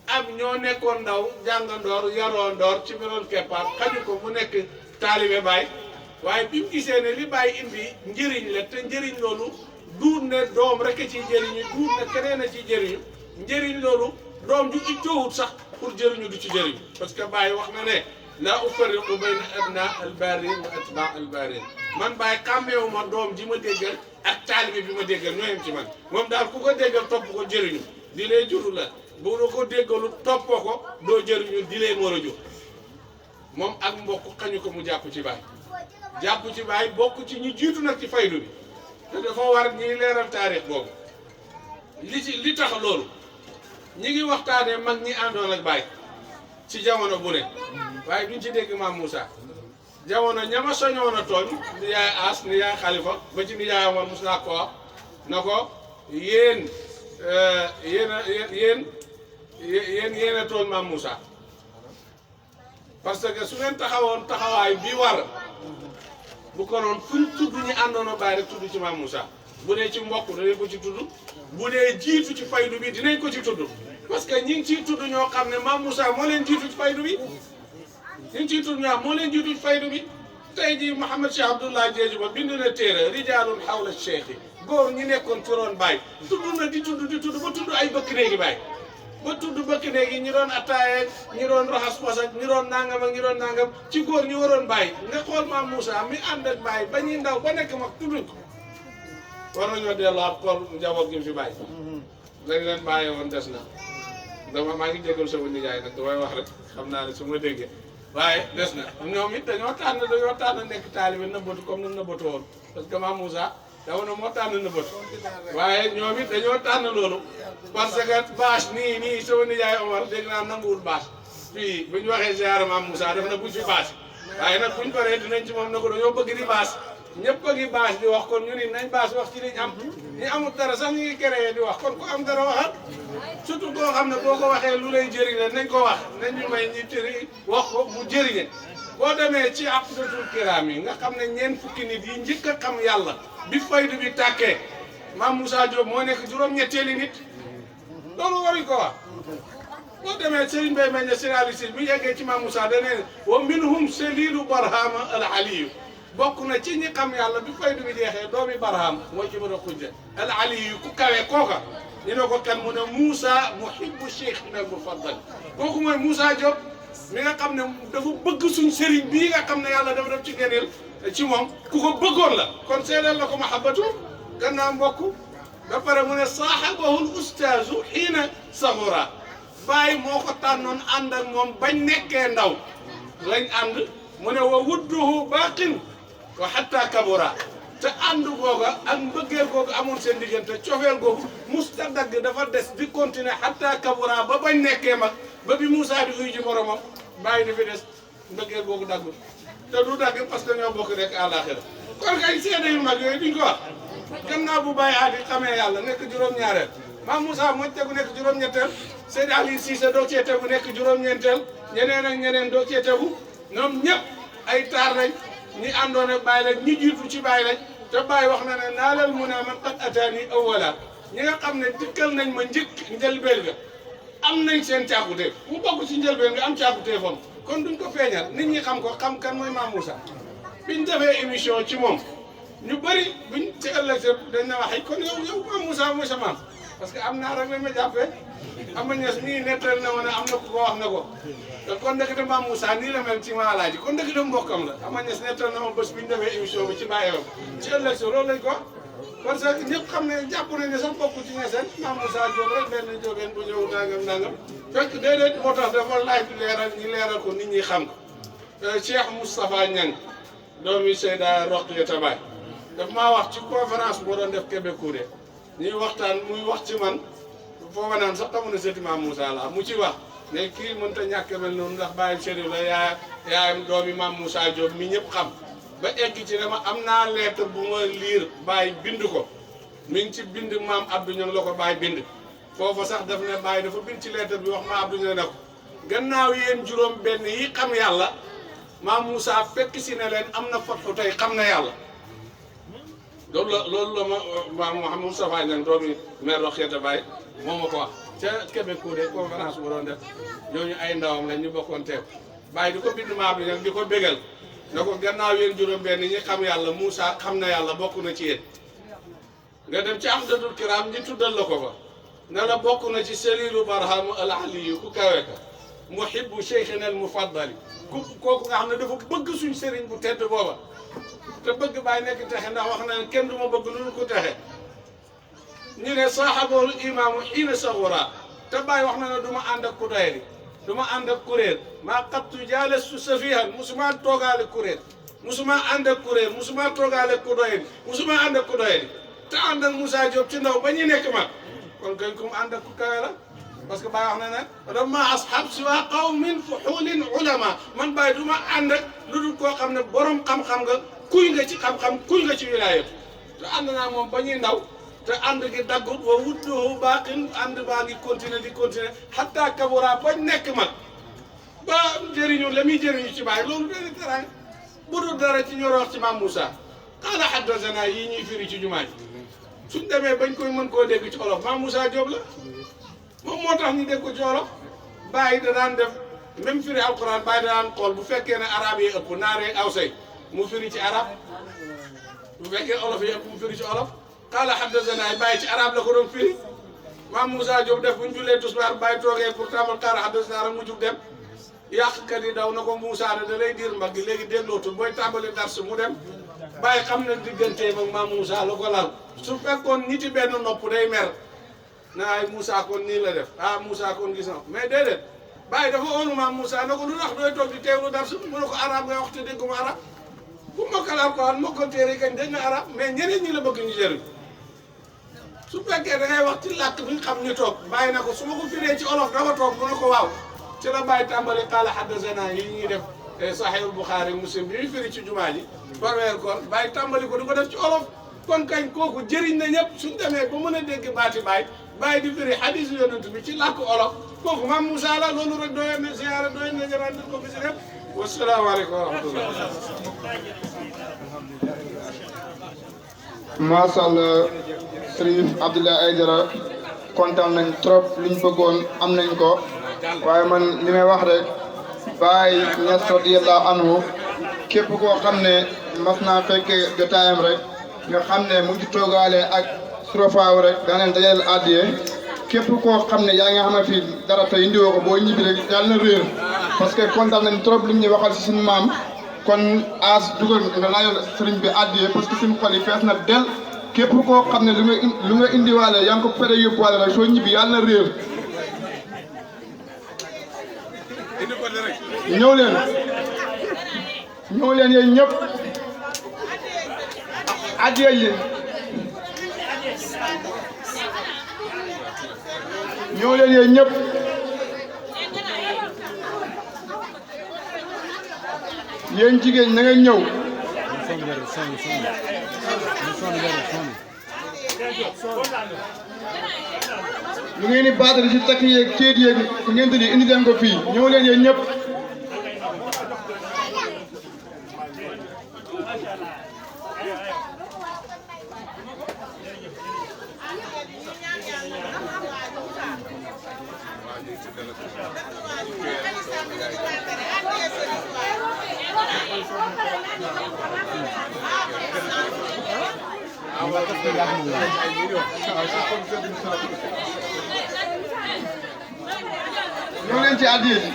ak ñoo nekkoon ndaw jàngandoor yaroondoor ci biroon keppaar xañu ko mu nekk taalibe Baye waaye bi mu gisee ne li Baye indi njëriñ la te njëriñ loolu duut ne doom rek a ciy jëriñu duut ne keneen a ciy jëriñu njëriñ loolu doom ju ittoowut sax pour jëriñu du ci jëriñu parce que Baye wax na ne laa ufarriqu bayna abna albarin wa atba albarin man Baye xàmmeewuma doom ji ma déggal ak taalibe bi ma déggal ñoo yem ci man moom daal ku ko déggal topp ko jëriñu di lay juru la bu la ko déggalu toppoo ko doo jëriñu di leen war a jur moom ak mbokk xañu ko mu jàpp ci Baye bokk ci ñi jiitu nag ci faydu bi te dafa war ñiy leeral taarix boobu li tax loolu ñi ngi waxtaanee mag ñi àndoon ak Baye ci jamono bu ne waaye duñ ci dégg maam Moussa jamono ñama soñoon a tooñ ni yaay As ni yaay Khalifa ba ci ni yaay Omar mos naa ko wax na ko yéen a tooñ maam Moussa parce que su ngeen taxawoon taxawaay bi war bu ko noon fuñ tudd ñi àndoon a Baye rek tudd ci maam Moussa bu dee ci mbokk dinañ ko ci tudd bu dee jiitu ci faydu bi dinañ ko ci tudd parce que ñi ngi ciy tudd ñoo xam ne maam Moussa moo leen jiitu ci faydu bi ñi ngi ciy tudd ñoo moo leen jiitu ci faydu bi tey jii Mouhamed Cheikh Abdoulaye Diedhiou ba bind na téere rijaalun hawla cheikh yi góor ñi nekkoon ci roon Baye tudd na di tudd ba tudd ay bëkk néegi Baye ba tudd bëkk néegi ñi doon attaaye ñi doon raxas posak ñi doon nangam ak ñi doon nangam ci góor ñi waroon Baye nga xool maam Moussa mi ànd ak Baye ba ñuy ndaw ba nekk mag tudduñ ko war nañoo delluwaat xool njaboot gi mu fi Baye lañ leen bàyyee woon des na maa ngi jégal sama nijaay nag damay wax rek xam naa ne su ma déggee waaye des na ñoom it dañoo tànn nekk taalibe nëbbatu comme ni nëbbatu woon parce que maam Moussa dafa na moo tànn nëbbatu waaye ñoom it dañoo tànn loolu parce que bâche nii sama nijaay Omar dégg naa nanguwul bâche fii bu ñu waxee ziara maam Moussa def na buñ fi bâche waaye nag buñ paree dinañ ci moom na ko dañoo bëgg di bâche ñëpp a ngi bâche di wax kon ñu ni nañ bâche wax ci liñ am ñi amul dara sax ñu ngi créé di wax kon ku am dara waxal surtout koo xam ne boo ko waxee lu lay jëriñe nañ ko wax nañ ñu may ñi tëri wax ko mu jëriñe boo demee ci aqdatul kiram yi nga xam ne ñeent fukki nit yi njëkk a xam yàlla bi faydu bi tàkkee maam Moussa Diop moo nekk juróom-ñetteeli nit loolu waruñ ko wax boo demee Serigne Baye mel ne séralici bi yeggee ci maam Moussa danee wa minhum selilu barhama al aliyu bokk na ci ñi xam yàlla bi faydu bi jeexee doomi barham mooy Ibra Xujja al aliyu ku kawee kooka ñu ne ko kan mu ne Moussa muhibbu cheikhina al mufaddal kooku mooy Moussa Diop mi nga xam ne dafa bëgg suñ sëriñ bii nga xam ne yàlla dafa def ci ngëneel ci moom ku ko bëggoon la kon seedeel la ko mahabbatu gannaaw mbokk ba pare mu ne saahabahul ustaazu xiina saxura Baye moo ko tànnoon ànd ak moom bañ nekkee ndaw lañ ànd mu ne wa wudduhu baqin wa hatta kabura te ànd googa ak mbëggeel googu amoon seen diggante cofeel googu musta dagg dafa des di continuer hatta kabura ba bañ nekkee mag ba bi Moussa di uy ji moromam bàyyi di fi des mbëggeel googu daggul te du dagg parce que ñoo bokk rek àllaaxira kon kay seede yu mag yooyu duñ ko wax gannaaw bu bàyyi aadi xamee yàlla nekk juróom-ñaareel maam Moussa moo tegu nekk juróom-ñetteel Seydi Ali Cissé doo cee tegu nekk juróom-ñeenteel ñeneen ak ñeneen doo cee tegu ñoom ñëpp ay taar lañ ñi àndoon ak Baay lañ ñi jiitu ci Baay lañ te Baay wax na ne naalal mu ne man qad ataani awwala ñi nga xam ne dikkal nañ ma njëkk njëlbeen ga am nañ seen càkkutéef mu bokk ci njëlbeen nga am càkkutéefam kon duñ ko feeñal nit ñi xam ko xam kan mooy maam Moussa biñ defee émission ci moom ñu bëri buñ ci ëllëg sa dañ na waxee kon yow maam Moussa mooy sa maam parce que am naa rek la ma jàppee am na ñes nii nettal na ma ne am na ku ko wax na ko te kon ndekete maam Moussa nii la mel ci maalaaji kon ndekete mbokkam la am na ñes nettal na ma bés bi ñu defee émission bi ci bàyyeewam ci ëllëg sa loolu lañ ko parce que ñëpp xam ne jàpp nañ ne sax bokk ci ñeseen maam Moussa Diop rek benn jógeen bu ñëw nangam fekk déedéet moo tax dafa laaj leeral ñi leeral ko nit ñi xam ko Cheikh Moustapha Niang doomi Seyda Rokhaya Tabaay daf maa wax ci conférence boo doon def Kébé Kouré ñuy waxtaan muy wax ci man foofa naan sax xamu ne sëti maam Moussa la mu ci wax ne kii mënta ñàkk mel noonu ndax bàyyam Chérif la yaayam doomi maam Moussa Diop mi ñëpp xam ba egg ci dama am naa lettre bu ma liir Baye bind ko mi ngi ci bind maam Abdou Niang la ko Baye bind foofa sax daf ne Baye dafa bind ci lettre bi wax maam Abdou Niang ne ko gannaaw yéen juróom benn yi xam yàlla maam Moussa fekk si ne leen am na fatxu tey xam na yàlla loolu la ma Mouhamadou Moustapha Niang doomi maire Rokhaya Tabaay moo ma ko wax ca Kébé Kouré conférence bu doon def ñooñu ay ndawam lañ ñu bokkoon teew Baye di ko bind maam Abdou Niang di ko bégal ne ko gannaaw yéen juróom-benn ñi xam yàlla Moussa xam na yàlla bokk na ci yéen nga dem ci Amdatul Kiram ñi tuddal la ko fa ne la bokk na ci Selilu Barham al Aliyu ku kawe ka muhibbu cheikhina al mufaddali kooku nga xam ne dafa bëgg suñ sëriñ bu tedd booba te bëgg Baay nekk texe ndax wax na ne kenn du ma bëgg lu ko texe ñu ne saaxaboolu imaamu xiina saxura te Baay wax na ne du ma ànd ak ku doyadi du ma ànd ak kuréel maa xattu jaalastu safihan musuma toogaale kuréel musuma ànd ak kuréel musuma toogaale ku doyadi musuma ànd ak ku doyadi te ànd ak Moussa Diop ci ndaw ba ñu nekk mag kon kañ ku mu ànd ak ku kawe la parce que Baay wax na ne dama ashab siwa qawmin fuxulin ulama man Baay du ma ànd ak lu dul koo xam ne borom xam-xam nga kuy nga ci xam-xam kuy nga ci wilaayatu te ànd naa moom ba ñuy ndaw te ànd gi daggut wa wudduhu baaqin ànd baa ngi continuer di continuer hatta kabura bañ nekk mag ba jëriñu la muy jëriñu ci Baay loolu day teraanga bu dul dara ci ñoo wax ci maam Moussa qaala haddasana yi ñuy firi ci jumaa ji suñ demee bañ koy mën koo dégg ci olof maam Moussa Diop la moom moo tax ñu dégg ko ci olof Baay da daan def même firi alquran Baay da daan xool bu fekkee ne arab yi ëpp naaree aw say mu firi ci arab bu fekkee olof yi ëpp mu firi ci olof qaala haddasana Baay ci arab la ko doon firi maam Moussa Diop def bu ñu jullee tisbaar Baay toogee pour tàmbal qaala haddasana rek mu jug dem yàqkat yi daw na ko Moussa da lay diir mbagg léegi déglootul booy tàmbali dars mu dem Baay xam na digganteem ak maam Moussa la ko lal su fekkoon ñi ci benn nopp day mer na ay Moussa kon nii la def ah Moussa kon gis na mais déedéet Baay dafa oonu maam Moussa ne ko lu tax dooy toog di teewlu dars mu ne ko arab ngay wax te dégguma arab bu mokkal alquran mokkal téere kañ dañ na arab mais ñeneen ñi la bëgg ñu jëriñ su fekkee da ngay wax ci làkk bi nga xam ñu toog Baay na ko su ma ko firee ci olof dafa toog mu ne ko waaw ci la Baay tàmbali qaala haddasana yi ñuy def Sahih Bukhari Muslim bi ñu firi ci jumaa ji farweer kon Baay tàmbali ko di ko def ci olof kon kañ kooku jëriñ na ñëpp suñ demee ba mën a dégg baati Baay di firi hadis yonent bi ci làkk olof kooku maam Moussa la loolu rek doyoon na ziyaara doyoon na jaraan ko fi si lépp wasalaamaaleykum wa rahmatullah macha allah Sëriñ Abdoulaye Aidara kontaan nañ trop liñ bëggoon am nañ ko waaye man li may wax rek Baay Ñas radiyallahu anhu képp koo xam ne mas naa fekkee jotaayam rek nga xam ne mu ngi toogaale ak surafaaw rek daa leen dajal addiye képp koo xam ne yaa nga xam ne fii dara tey indiwoo ko boo ñibbi rek yàlla na réer parce que kontaan nañ trop li ñu waxal si suñu maam kon as dugal nga laajal sëriñ bi addiye parce que suñu xol yi fees na del képp koo xam ne lu nga indiwaale yaa ngi ko pere yóbbuwaale rek soo ñibbi yàlla na réer ñëw leen yéen ñëpp addiya yi ñëw leen yéen ñëpp yéen jigéen na ngeen ñëw lu ngeen di baatale si takk yeeg ceet yeeg ngeen tëddee indi leen ko fii ñëw leen yéen ñëpp ñëw leen ci addiya ji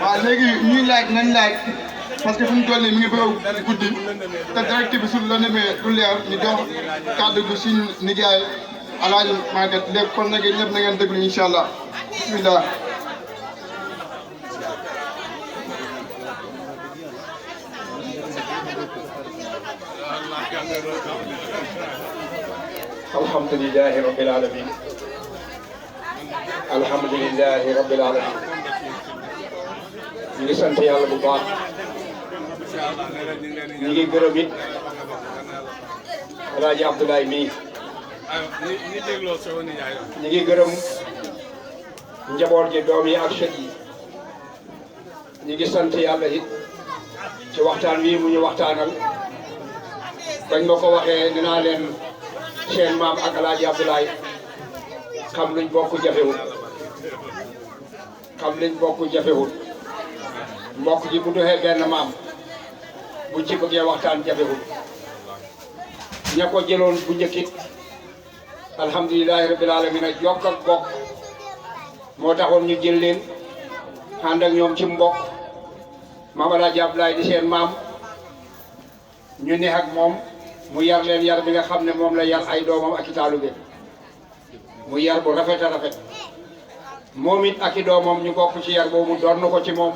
waaw léegi ñuy laaj nañ laaj parce que fu mu toll nii mi ngi bëgg a guddi te direct bi su la demee du leer ñu jox kàddu gi suñu nijaay Alaaji Maguette lépp kon nag ñëpp na ngeen déglu incha allah bismillah. alhamdulillahi rabbil alamin alhamdulillahi rabbil alamin ñu ngi sant yàlla bu baax ñu ngi gërëm it Alaaji Abdoulaye mii ñu ngi gërëm njaboot ji doom yi ak sët yi ñu ngi sant yàlla it ci waxtaan wi mu ñu waxtaanal bañ ma ko waxee dinaa leen seen maam ak Alaaji Abdoulaye xam luñ bokk jafewul xam luñ bokk jafewul mbokk ji bu doxee benn maam buñ ci bëggee waxtaan jafewul ña ko jëloon bu njëkkit alhamdulilahi rabbil alamin jokk ak bokk moo taxoon ñu jël leen ànd ak ñoom ci mbokk maam Alaaji Abdoulaye di seen maam ñu ne ak moom mu yar leen yar bi nga xam ne moom la yar ay doomam ak i taalibe mu yar bu rafet a rafet moom it ak i doomam ñu bokk ci yar boobu doon ko ci moom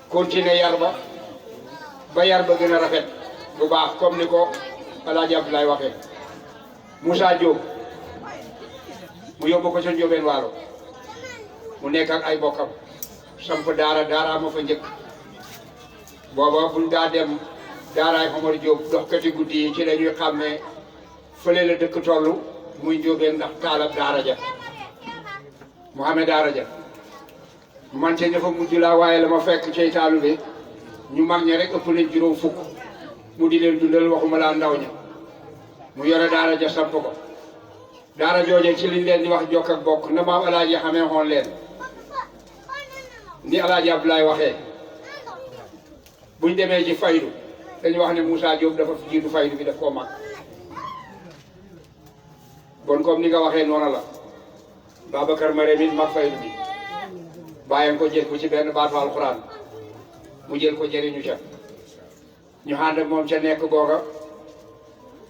continuer yar ba yar ba gën a rafet bu baax comme ni ko Alaaji Abdoulaye waxee Moussa Diop mu yóbbu ko ca Ndiobène Waalo mu nekk ak ay bokkam samp daara ma fa njëkk booba buñ daa dem daaraay Omar Diop dox kati guddi yi ci la ñuy xàmmee fële la dëkk toll muy Ndiobène ndax taalab daara ja mu xamee daara ja man ca ña fa mujj laa waaye la ma fekk cay taalu bi ñu mag ña rek ëpp nañ juróom fukk mu di leen dundal waxuma laa ndaw ña mu yore daara ja samp ko daara jooje ci liñ leen di wax jokk ak bokk na maam Alaaji xamee xoon leen ni Alaaji Abdoulaye waxee buñ demee ci faydu dañu wax ne Moussa Diop dafa fi jiitu faydu bi daf koo mag bon comme ni nga waxee noonu la Babacar Marème it mag faydu bi bàyyam ko jël ko ci benn baatu alxuraan mu jël ko jëriñu ca ñu ànd ak moom ca nekk googa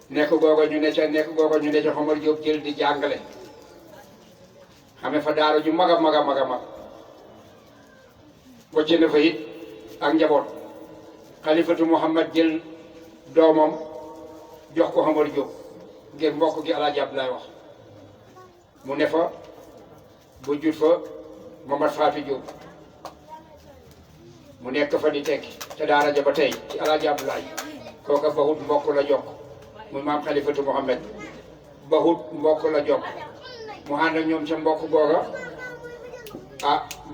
ñu ne ca Omar Diop jël di jàngale xame fa daara ju mag a mag a mag a mag wacce na fa it ak njaboot xalifatu Mouhamad jël doomam jox ko Omar Diop ngir mbokk gi Alaaji Abdoulaye wax mu ne fa bu jut fa Mamad Fatou Diop mu nekk fa di tekki te daara ja ba tey ci Alaaji Abdoulaye kooka bahut mbokk la jokk muy maam xalifatu Mouhamad bahut mbokk la jokk mu ànd ak ñoom ca mbokk googa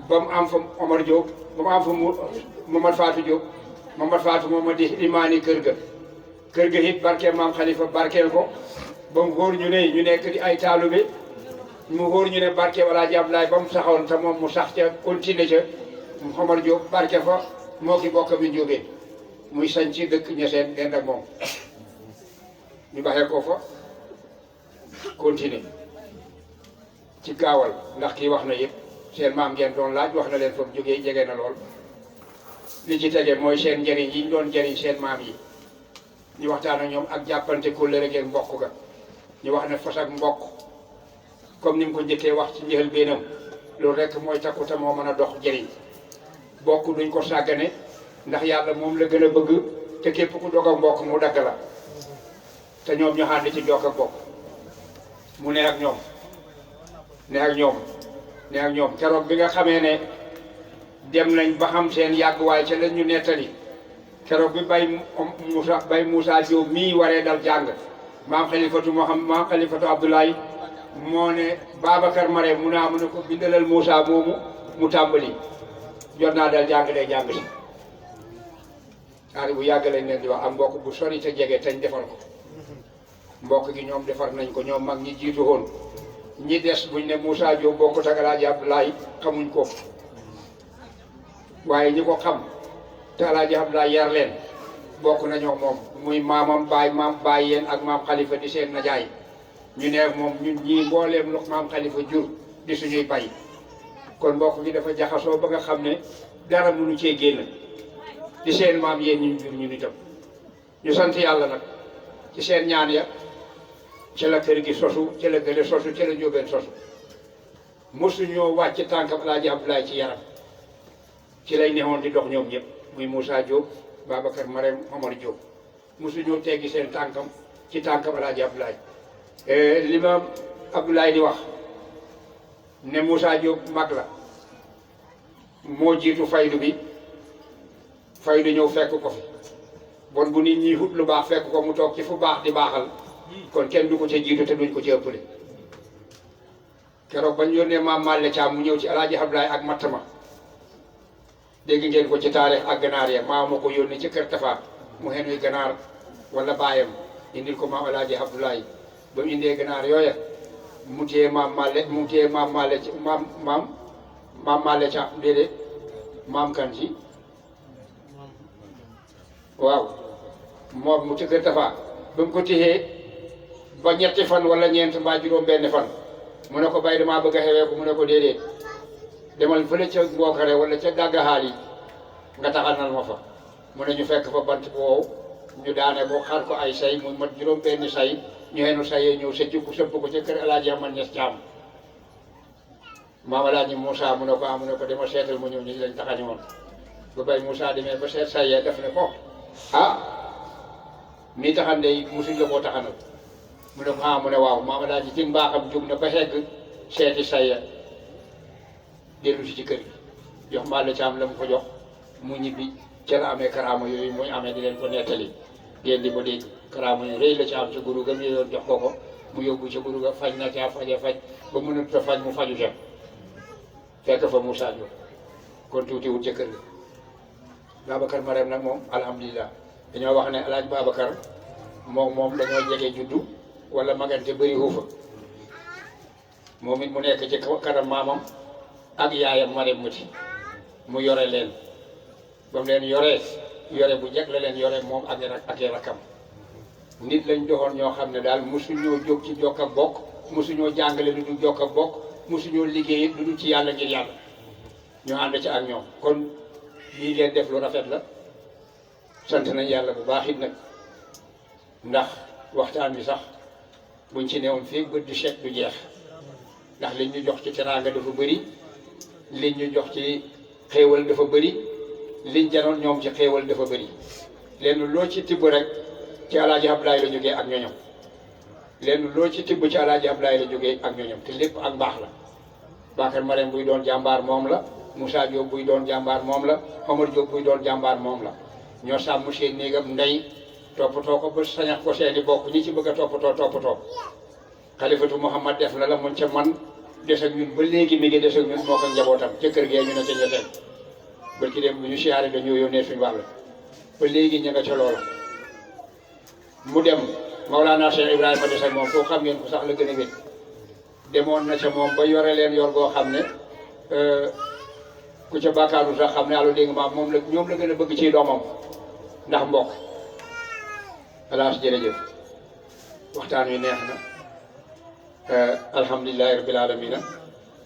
ba mu am fa Omar Diop ba mu am fa Mamad Fatou Diop Mamad Fatou moom di imaani kër ga it barkeel maam xalifa barkeel ko ba mu wóor ñu ne ñu nekk di ay taalibe mu wóor ñu ne barkeel Alaaji Abdoulaye ba mu saxoon te moom mu sax ca continuer ca Omar Diop barke fa moo ki bokk bi Ndiobène muy sañ ci dëkk ñeseen dend ak moom ñu baxee ko fa continuer ci gaawal ndax kii wax na yëpp seen maam ngeen doon laaj wax na leen fa mu jógee jege na lool li ci tege mooy seen njëriñ yi ñu doon njëriñ seen maam yi ñu waxtaan ak ñoom ak jàppante kóllëre ngeen mbokk ga ñu wax ne fas ak mbokk comme ni mu ko njëkkee wax ci njël beenam loolu rek mooy takku te moo mën a dox njëriñ bokk duñ ko sàggane ndax yàlla moom la gën a bëgg te képp ku dog ak mbokk mu dagg la te ñoom ñu ànd ci jokk ak bokk mu ne ak ñoom ne ak ñoom keroog bi nga xamee ne dem nañ ba xam seen yàgguwaay ca lañ ñu nettali keroog bi bay Moussa Diop mii waree dal jàng maam xalifatu Abdoulaye moo ne Babacar Marème mu ne ko bindalal Moussa moomu mu tàmbali jot naa dal jàng day jàng si bu yàgg lañ leen di wax am mbokk bu sori te jege tañ defar ko mbokk gi ñoom defar nañ ko ñoom mag ñi jiitu woon ñi des buñ ne Moussa Diop bokkut ak Alaaji Abdoulaye xamuñ ko waaye ñi ko xam te Alaaji Abdoulaye yar leen bokk nañoo moom muy maam baay yéen ak maam Khalifa di seen najaay ñu ne moom ñun ñii mbooleem lu maam Khalifa jur di suñuy bay kon mbokk gi dafa jaxasoo ba nga xam ne dara mënu cee génn di seen maam yéen ñu jur ñu nitam ñu sant yàlla nag ci seen ñaan ya ci la kër gi sosu ci la gële sosu ci la njóobeen sosu mosuñoo wàcc tànkam Alaaji Abdoulaye ci yaram ci lay neexoon di dox ñoom ñëpp muy Moussa Diop Babacar Marème Omar Diop mosuñoo teggi seen tànkam ci tànkam Alaaji Abdoulaye li ma Abdoulaye di wax ne Moussa Diop mag la moo jiitu faydu bi faydu ñëw fekk ko fi bon bu nit ñi hut lu baax fekk ko mu toog ci fu baax di baaxal kon kenn du ko ca jiitu te duñ ko ci ëppale keroog bañ yónnee maam Malle Thiam mu ñëw ci Alaaji Abdoulaye ak mattama dégg ngeen ko ci taarix ak ganaar ya maa ma ko yónnee ci kër Tafa mu xenuy ganaar wala baayam indil ko maam Alaaji Abdoulaye ba mu indee ganaar yooya mu téye maam Malle Thiam déedéet maam kan ci waaw moom mu ci kër Tafa ba mu ko téyee ba ñetti fan wala ñeent mbaa juróom benn fan mu ne ko bay damaa bëgg a xewee ko mu ne ko déedéet demal fële ca Mbookare wala ca Daggaxaal yi nga taxanal ma fa mu ne ñu fekk fa bant bu wow ñu daane ko xar ko ay say mu mat juróom benn say ñu xenu sayee ñëw sëcc ko sëpp ko ca kër Alaaji Aman Ñas Caam maam Alaaji Moussa mu ne ko mu ne ko dama seetal ma ñëw ñu lañ taxani woon ba bay Moussa demee ba seet sayee def ne ko mii taxan de musuñ la koo taxanal mu ne ko mu ne waaw maam Alaaji ci mbaaxam jóg na ba xegg seeti sayya dellu si ci kër gi jox Malle Thiam la mu ko jox mu ñibbi ca la amee karaama yooyu muy amee di leen ko nettali ngeen di ko dégg karaama yu rëy la ci am ca guru ga mu yoon jox ko mu yóbbu ca guru ga faj na ca faj ba mënut a faj mu faju ca fekk fa Moussa Diop kon tuuti wut ca kër ga Babacar Marème nag moom alhamdulilah dañoo wax ne Alaaji Babacar moom dañoo jege juddu wala magante bëri xuufa moom it mu nekk ci kanam maamam ak yaayam Marème Mati mu yore leen ba mu leen yore bu njëkk la leen yore moom ak rakkam nit lañ doxoon ñoo xam ne daal mosuñoo jóg ci jokk ak bokk mosuñoo jàngale lu dul jokk ak bokk mosuñoo liggéey lu dul ci yàlla ngir yàlla ñu ànd ci ak ñoom kon lii ngeen def lu rafet la sant nañ yàlla bu baax it nag ndax waxtaan bi sax buñ ci newoon fii bët du chèque du jeex ndax liñ ñu jox ci teraanga dafa bëri liñ ñu jox ci xéewal dafa bëri liñ janoon ñoom ci xéewal dafa bëri lenn loo ci tibb rek ci Alaaji Abdoulaye la jógee ak ñoñom lenn loo ci tibb ci Alaaji Abdoulaye la jógee ak ñoñom te lépp ak baax la Babacar Marème buy doon jàmbaar moom la Moussa Diop buy doon jàmbaar moom la Omar Diop buy doon jàmbaar moom la ñoo sàmm seen néegam ndey toppatoo ko ba sañax ko seeni bokk ñi ci bëgg a toppatoo xalifatu Muhammad def la mun ca man des ak ñun ba léegi mi ngi des ak ñun moo ko njabootam ca kër gee ñu ne ca ñetteel bërki dem bu ñu siyaare dañoo yónnee suñu wàll ba léegi ña nga ca loola mu dem Mawlana Cheikh Ibrahima des ak moom foo xam ngeen ko sax la gën a wét demoon na ca moom ba yore leen yor goo xam ne ku ca bàkkaaru sax xam ne àllu dégg maam moom la ñoom la gën a bëgg ci doomam ndax mbokk alaas jërëjëf waxtaan wi neex na alhamdulilahi rabbil alamina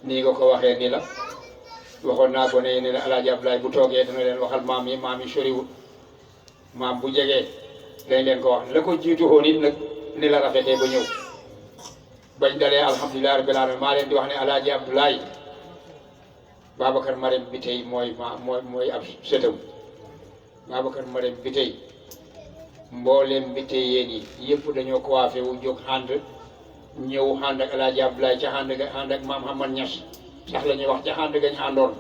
nii nga ko waxee ni la waxoon naa ko ne ne Alaaji Abdoulaye bu toogee dana leen waxal maam yi soriwut maam bu jegee dañ leen ko wax la ko jiitu woon it nag ni la rafetee ba ñëw bañ dalee alhamdulilahi rabbil alamin maa leen di wax ne Alaaji Abdoulaye Babacar Marème bi tey mooy ab sëtam Babacar Marème bi tey mbooleem bi te yéen yi yëpp dañoo coiffé wu jóg ànd ñëw ànd ak El Hadj Abdoulaye ca ànd ak maam Hamad Niass sax la ñuy wax ca ànd ga ñu àndoon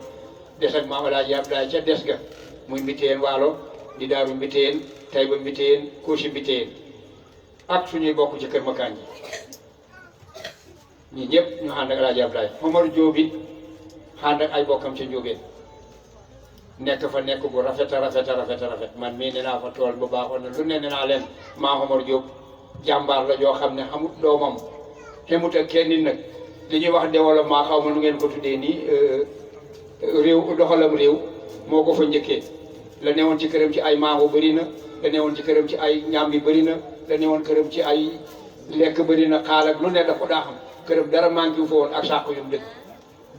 des ak maam El Hadj Abdoulaye ca des ga muy Mbiteyeen Waalo di Daaru Mbiteyeen Tayba Mbiteyeen Koosi Mbiteyeen ak suñuy bokk ci Kër Makaan ñi ñëpp ñu ànd ak El Hadj Abdoulaye Omar Diop it ànd ak ay bokkam ca Njóobeen nekk fa nekk bu rafet a rafet man mii ne naa fa tool bu baaxoon na lu ne naa leen maa Omar Diop jàmbaar la joo xam ne xamut doomam xamut ak kenn nit nag li ñuy wax développement xaw ma nu ngeen ko tuddee nii réew doxalam réew moo ko fa njëkkee la newoon ci këram ci ay mango bëri na la newoon ci këram ci ay ñambi bëri na la newoon këram ci ay lekk bëri na xaal ak lu ne daf ko daa xam këram dara manqué wu fa woon ak sàq yum dëkk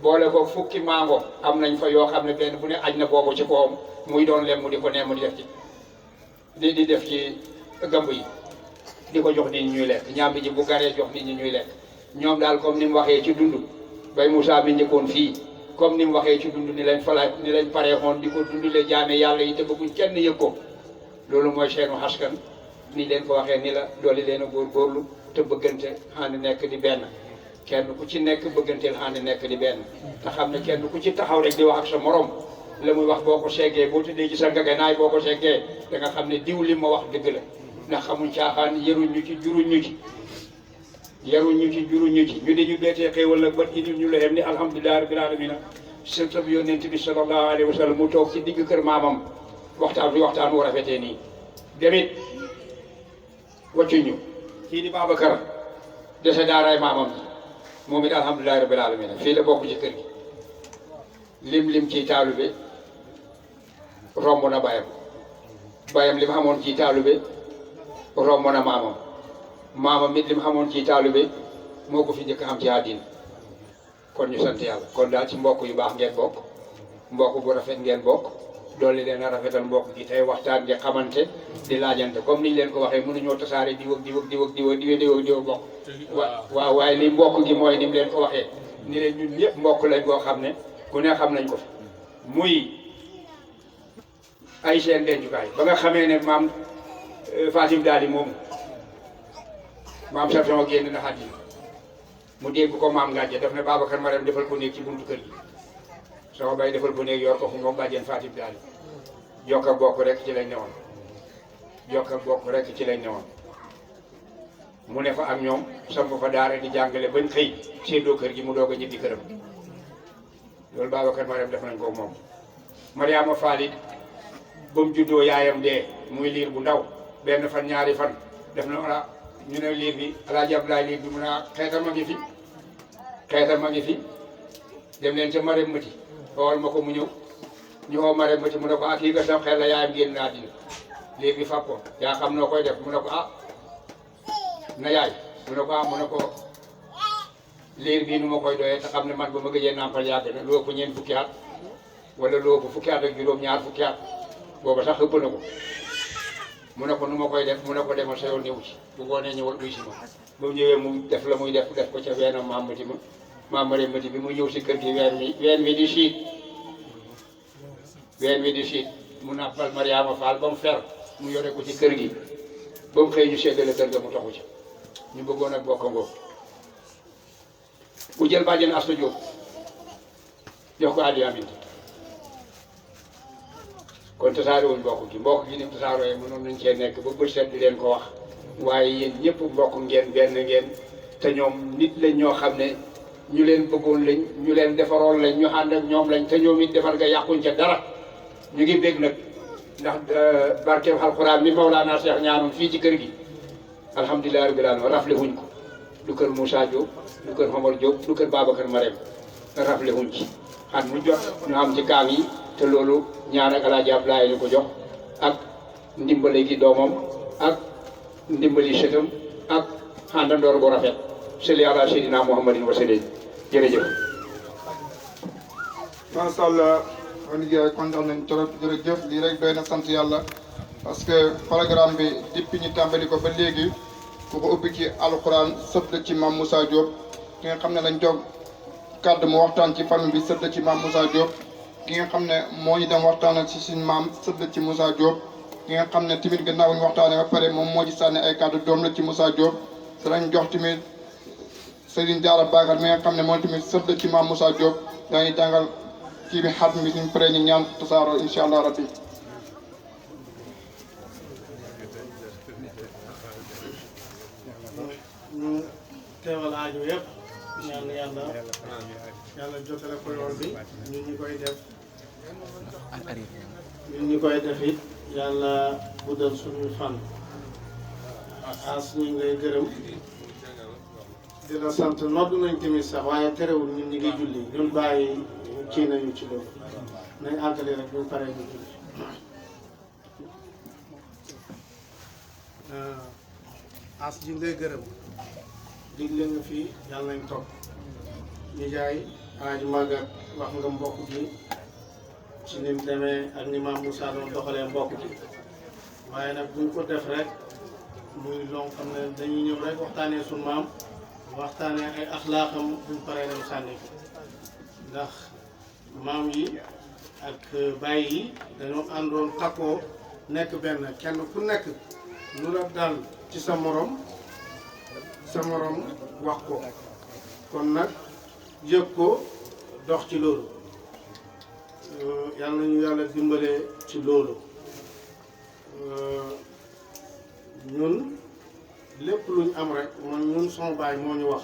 boole ko fukki mango am nañ fa yoo xam ne benn bu ne aj na boobu ci kawam muy doon lem mu di ko nemm di def ci gamb yi di ko jox nit ñi ñuy lekk ñambi ji bu garee jox nit ñi ñuy lekk ñoom daal comme ni mu waxee ci dund bay Moussa mi njëkkoon fii comme ni mu waxee ci dund ni lañ paree xoon di ko dundule jaame yàlla yi te bëgguñ kenn yëg ko loolu mooy seenu askan ni leen ko waxee ni la dooli leen a góorgóorlu te bëggante ànd nekk di benn kenn ku ci nekk bëgganteel ànd nekk di benn te xam ne kenn ku ci taxaw rek di wax ak sa morom la muy wax boo ko seggee boo tëddee ci sa ngaganaay boo ko seggee da nga xam ne diw li ma wax dëgg la ndax xamuñ caaxaan yaruñu ci juruñu ci ñu di ñu beetee xéewal nag ba indil ñu lehem ni alhamdulilah rabbil alamina sëtam yonent bi sallallahu alayhi wa sallam mu toog ci digg kër maamam waxtaan wu rafetee nii demit waccuñu kii di Babacar dese daaraay maamam ji moom it alhamdulilah rabbil alamina fii la bokk ci kër gi lim ciy taalube romb na bayam li mu amoon ciy taalube romb na maamam it li mu amoon ciy taalube moo ko fi njëkk am ci àddina kon ñu sant yàlla kon daal ci mbokk yu baax ngeen bokk mbokk bu rafet ngeen bokk doole leen a rafetal mbokk gi tey waxtaan di xamante di laajante comme niñ leen ko waxee mënuñoo tasaare diw bokk waaw waaye li mbokk gi mooy ni mu leen ko waxee ni leen ñun ñëpp mbokk lañ boo xam ne ku ne xam nañ ko fi muy ay seen dencukaay ba nga xamee ne maam Fatim daal di moom maam Sarton génn na àddina mu dégg ko maam Ngàjje daf ne Babacar Marème defal ko néeg ci buntu kër gi sama bay defal ko néeg yor ko fu moom bàjjen Fatim daal di jokk ak bokk rek ci lañ newoon mu ne fa ak ñoom samp fa daara di jàngale bañ xëy séddoo kër gi mu doog a ñibbi këram loolu Babacar Marème def nañ ko moom Mariama Falit ba mu juddoo yaayam dee muy liir bu ndaw benn fan ñaari fan def na wala ñu ne liir bi El Hadj Abdoulaye liir bi mu ne xeetam a ngi fi dem leen ca Marème Mati xool ma ko mu ñëw ñu woo Marème Mati mu ne ko kii nga sam xel la yaayam génn naa dina liir bi fab ko yaa xam noo koy def mu ne ko na yaay mu ne ko mu ne ko liir bii nu ma koy doyee te xam ne man ba ma gëjee nàmpal yàgg na loo ko ñeent fukki at wala loo ko fukki at ak juróom ñaar fukki at booba sax ëpp na ko mu ne ko nu ma koy def mu ne ko demal sa yoon ñëw ci bu ngoonee ñëwal uy si ma ba ñëwee mu def la muy def ko ca weenam maam Marème Mati bi mu ñëw si kër gi ween wi di siit mu nàppal Mariama Fall ba mu fer mu yore ko ci kër gi ba mu xëy ñu seddale kër ga mu taxu ci ñu bëggoon ak bokk ngoo ku jël bàjjen Asta Diop jox ko Aliou Amine kon tasaare wuñ mbokk gi ni mu tasaaroo mënoon nañ cee nekk ba bët set di leen ko wax waaye yéen ñëpp mbokk ngeen benn ngeen te ñoom nit lañ ñoo xam ne ñu leen bëggoon lañ ñu leen defaroon lañ ñu ànd ak ñoom lañ te ñoom it defar nga yàquñ ca dara ñu ngi bég nag ndax barkeem alxuraan mi Mawlana Cheikh ñaanoon fii ci kër gi alhamdulilah rabbil alamin rafle wuñ ko du kër Moussa Diop du kër Omar Diop du kër Babacar Marème rafle wuñ ci xam mu jot ñu am ci kaam yi te loolu ñaan ak El Hadj Abdoulaye ñu ko jox ak ndimbali gi doomam ak ndimbali sëtam ak àndandoor bu rafet salli ala sayyidina Muhammadin wa sallim jërëjëf. macha allah wax dëgg yàlla kontaan nañ trop jërëjëf lii rek doy na sant yàlla parce que programme bi depuis ñu tàmbali ko ba léegi ku ko ubbi ci alxuraan sëb la ci maam Moussa Diop ki nga xam ne lañ toog kàddu mu waxtaan ci famille bi sëb la ci maam Moussa Diop ki nga xam ne moo ñu dem waxtaanal ci suñu maam sëb la ci Moussa Diop ki nga xam ne tamit gannaaw ñu waxtaanee ba pare moom moo ci sànni ay kàddu doom la ci Moussa Diop danañ jox tamit Serigne Diarra Bakar mi nga xam ne moom tamit sët la ci maam Moussa Diop dañuy jàngal kii bi xat mi suñ paree ñu ñaan tasaaroo incha allah rabbi. ñu teewal aajo yëpp ñaan yàlla jotale ko yoon bi ñun ñi koy def it yàlla guddal suñu fan as ñu ngi lay gërëm di la sant noddu nañ tamit sax waaye terewul ñun ñi ngi julli ñun bàyyi kii nañu ci loolu nañ àggale rek bu paree ñu julli as ji ngay gërëm digle nga fii yàlla nañ topp ñu jaay Alaaji Magat wax nga mbokk gi ci ni mu demee ak ni Maam Moussa doon doxalee mbokk gi waaye nag buñ ko def rek muy loo xam ne dañuy ñëw rek waxtaanee suñu maam waxtaanee ay axlaaqam buñ paree dem sànni ko ndax maam yi ak baay yi dañoo àndoon takkoo nekk benn kenn ku nekk lu la dal ci sa morom wax ko kon nag yëg ko dox ci loolu yàlla nañu yàlla dimbalee ci loolu ñun lépp luñ am rek man ñun sama baay moo ñu wax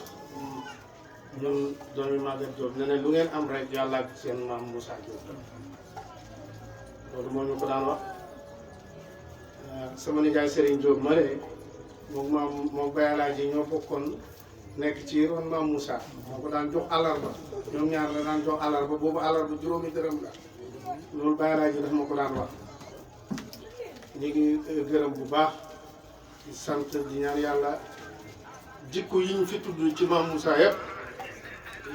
ñun doomi Maguette Diop ne lu ngeen am rek yàlla ak seen maam Moussa Diop loolu moo ñu ko daan wax sama nijaay Serigne Diop ma de moom Baye Alaaji ñoo bokkoon nekk ci ron maam Moussa moo ko daan jox àllarba ñoom ñaar la daan jox àllarba boobu àllarba juróomi dërëm la loolu Baye Alaaji daf ma ko daan wax ñu ngi gërëm bu baax di sant di ñaan yàlla jikko yi ñu fi tudd ci maam Moussa yëpp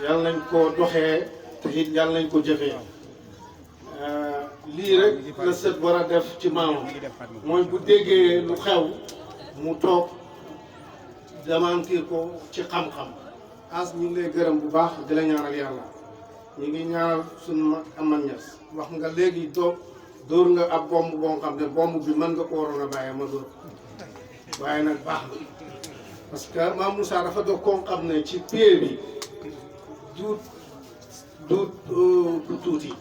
yàlla nañ ko doxee te it yàlla nañ ko jëfee lii rek la sët war a def ci maamam mooy bu déggee lu xew mu toog démentir ko ci xam-xam as ñu ngi lay gërëm bu baax di la ñaanal yàlla ñu ngi ñaanal suñu aman ñas wax nga léegi dóor nga ab bomb boo xam ne bomb bi mën nga ko waroon a bàyyi ma dóor waaye nag baax na parce que Maam Moussa dafa doog koo xam ne ci pied bi du tuuti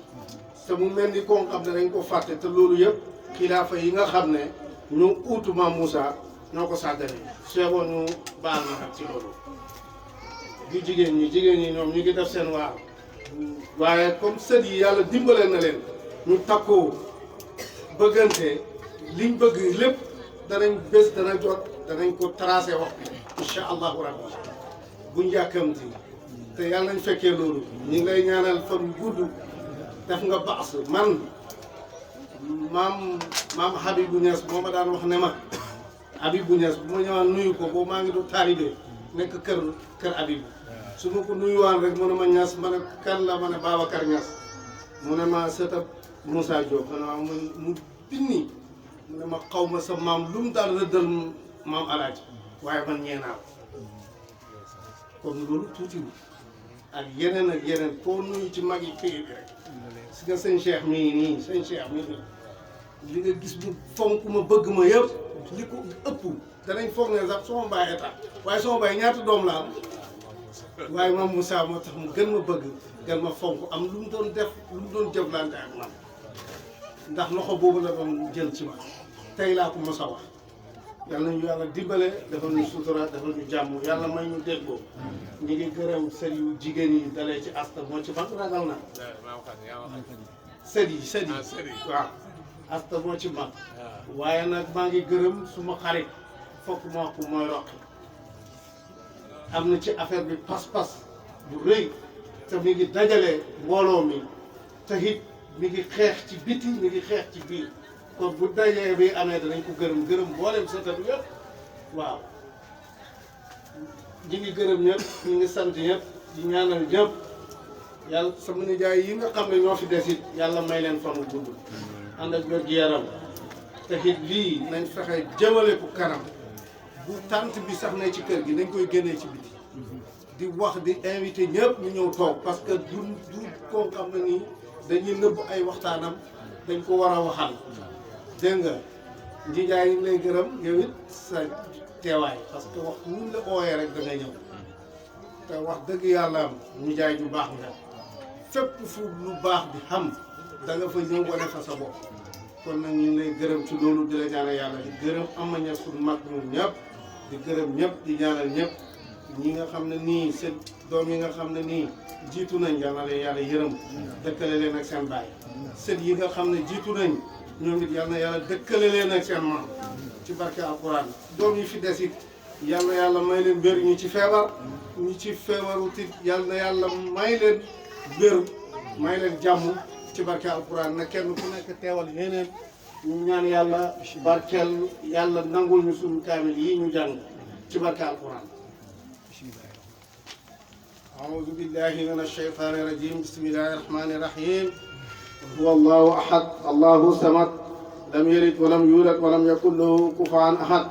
te mu mel ni koo xam ne dañ ko fàtte te loolu yëpp xilaafa yi nga xam ne ñoo uutu Maam Moussa ñoo ko sàggane seeboo ñu baal na nag ci loolu du jigéen ñi ñoom ñu ngi def seen waar waaye comme sët yi yàlla dimbale na leen ñu takkoo bëggante liñ bëgg lépp danañ bés dana jot danañ ko tracé wax incha allahu rabbi buñ yàkkamti te yàlla nañ fekkee loolu ñu ngi lay ñaanal fan gudd def nga baas man maam Habibou Niass moo ma daan wax ne ma Habibou Niass bu ma ñëwaan nuyu ko boobu maa ngi doon taalibe nekk kër Habibou su ma ko nuyuwaan rek mu ne ma Niass ma ne kan la ma ne Babacar Niass mu ne ma sëtab Moussa Diop ma ne ma mu binni mu ne ma xaw ma sa maam lu mu daan rëddal maam Alaaji waaye man ñeenaaw kon loolu tuuti ak yeneen koo nuyu ci mag yi pays bi rek si nga sëñ Cheikh mii nii sëñ Cheikh mii nii li nga gis mu fonk ma bëgg ma yëpp li ko ëpp danañ foog ne sax sama baay état waaye sama baay ñaata doom la am waaye Maam Moussa moo tax mu gën ma bëgg gën ma fonk am lu mu doon def lu mu doon jëflante ak man ndax loxo boobu la doon jël ci ma tey laa ko mos a wax yàlla nañu yàlla dimbale dafa ñu sutura dafa ñu jàmm yàlla may ñu déggoo ñu ngi gërëm sët yu jigéen yi dalee ci asta moo ci mag ragal na sët yi waaw asta moo ci mag waaye nag maa ngi gërëm suma xarit fokk ma wax ko mooy Roqi am na ci affaire bi pas-pas bu rëy te mi ngi dajale mbooloo mi te it mi ngi xeex ci biti mi ngi xeex ci biir kon bu dajee bi amee danañ ko gërëm mboolem sëtam yëpp waaw ñi ngi gërëm ñëpp ñi ngi sant ñëpp di ñaanal ñëpp yàlla sama nijaay yi nga xam ne ñoo fi des it yàlla may leen fan wu gudd ànd ak wér gi yaram te it lii nañ fexe jëmale ko kanam bu tànt bi sax ne ci kër gi nañ koy génnee ci biti di wax di invité ñëpp ñu ñëw toog parce que du koo xam ne nii dañuy nëbb ay waxtaanam dañ ko war a waxal dégg nga Njijaay yi lay gërëm yow it sa teewaay parce que waxtu wuñ la ooyee rek da ngay ñëw te wax dëgg yàlla am Njijaay ju baax nga fépp fu lu baax di xam da nga fa ñëw wane fa sa bopp kon nag ñu ngi lay gërëm ci loolu di la ñaanal yàlla di gërëm ama ña suñu mag ñun ñëpp di gërëm ñëpp di ñaanal ñëpp ñi nga xam ne nii seen doom yi nga xam ne nii jiitu nañ yal na leen yàlla yërëm dëkkale leen ak seen baay sët yi nga xam ne jiitu nañ ñoom it yal na yàlla dëkkale leen ak seen maam ci barke alquran doom yi fi des it yal na yàlla may leen wér ñu ci feebar ñu ci feebaru tit yal na yàlla may leen wér may leen jàmm ci barke alquran na kenn ku nekk teewal yeneen ñu ñaan yàlla barkeel yàlla nangul ñu suñu kaamil yi ñu jàng ci barke alquran أعوذ بالله من الشيطان الرجيم بسم الله الرحمن الرحيم هو الله أحد الله الصمد لم يلد ولم يولد ولم يكن له كفوا أحد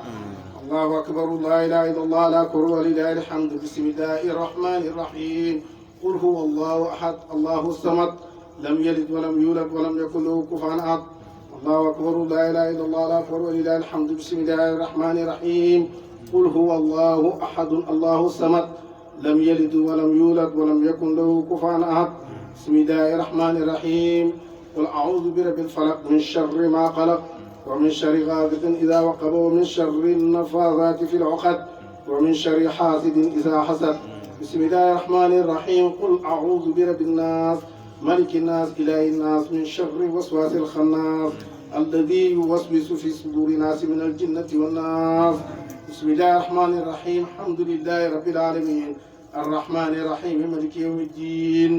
الله أكبر لا إله إلا الله لا أكبر ولله الحمد بسم الله الرحمن الرحيم قل هو الله أحد الله الصمد لم يلد ولم يولد ولم يكن له كفوا أحد الله أكبر لا إله إلا الله لا أكبر ولله الحمد بسم الله الرحمن الرحيم قل هو الله أحد الله الصمد لم يلد ولم يولد ولم يكن له كفوا أحد بسم الله الرحمن الرحيم قل أعوذ برب الفلق من شر ما خلق ومن شر غاسق إذا وقب ومن شر النفاثات في العقد ومن شر حاسد إذا حسد بسم الله الرحمن الرحيم قل أعوذ برب الناس ملك الناس إله الناس من شر وسواس الخناس الذي يوسوس في صدور الناس من الجنة والناس بسم الله الرحمن الرحيم الحمد لله رب العالمين الرحمن الرحيم مالك يوم الدين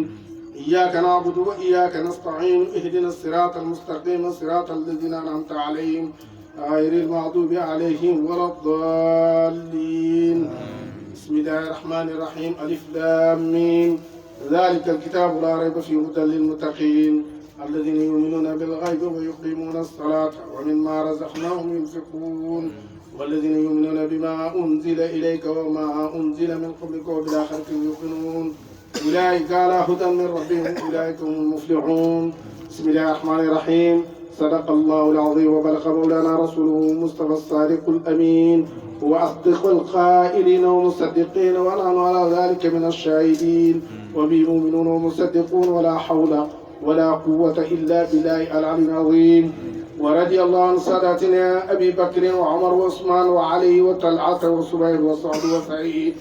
إياك نعبد وإياك نستعين اهدنا الصراط المستقيم صراط الذين أنعمت عليهم غير المغضوب عليهم ولا الضالين بسم الله الرحمن الرحيم ألف لام ميم ذلك الكتاب لا ريب فيه هدى للمتقين الذين يؤمنون بالغيب ويقيمون الصلاة ومما رزقناهم ينفقون والذين يؤمنون بما أنزل إليك وما أنزل من قبلك وبالآخرة يوقنون أولئك على هدى من ربهم أولئك هم المفلحون بسم الله الرحمن الرحيم صدق الله العظيم وبلغ مولانا رسوله مصطفى الصادق الأمين وأصدق القائلين ومصدقين ونحن على ذلك من الشاهدين وبه مؤمنون ومصدقون ولا حول ولا قوة إلا بالله العلي العظيم ورضي الله عن ساداتنا أبي بكر وعمر وعثمان وعلي وطلحة وزبير وسعد وسعيد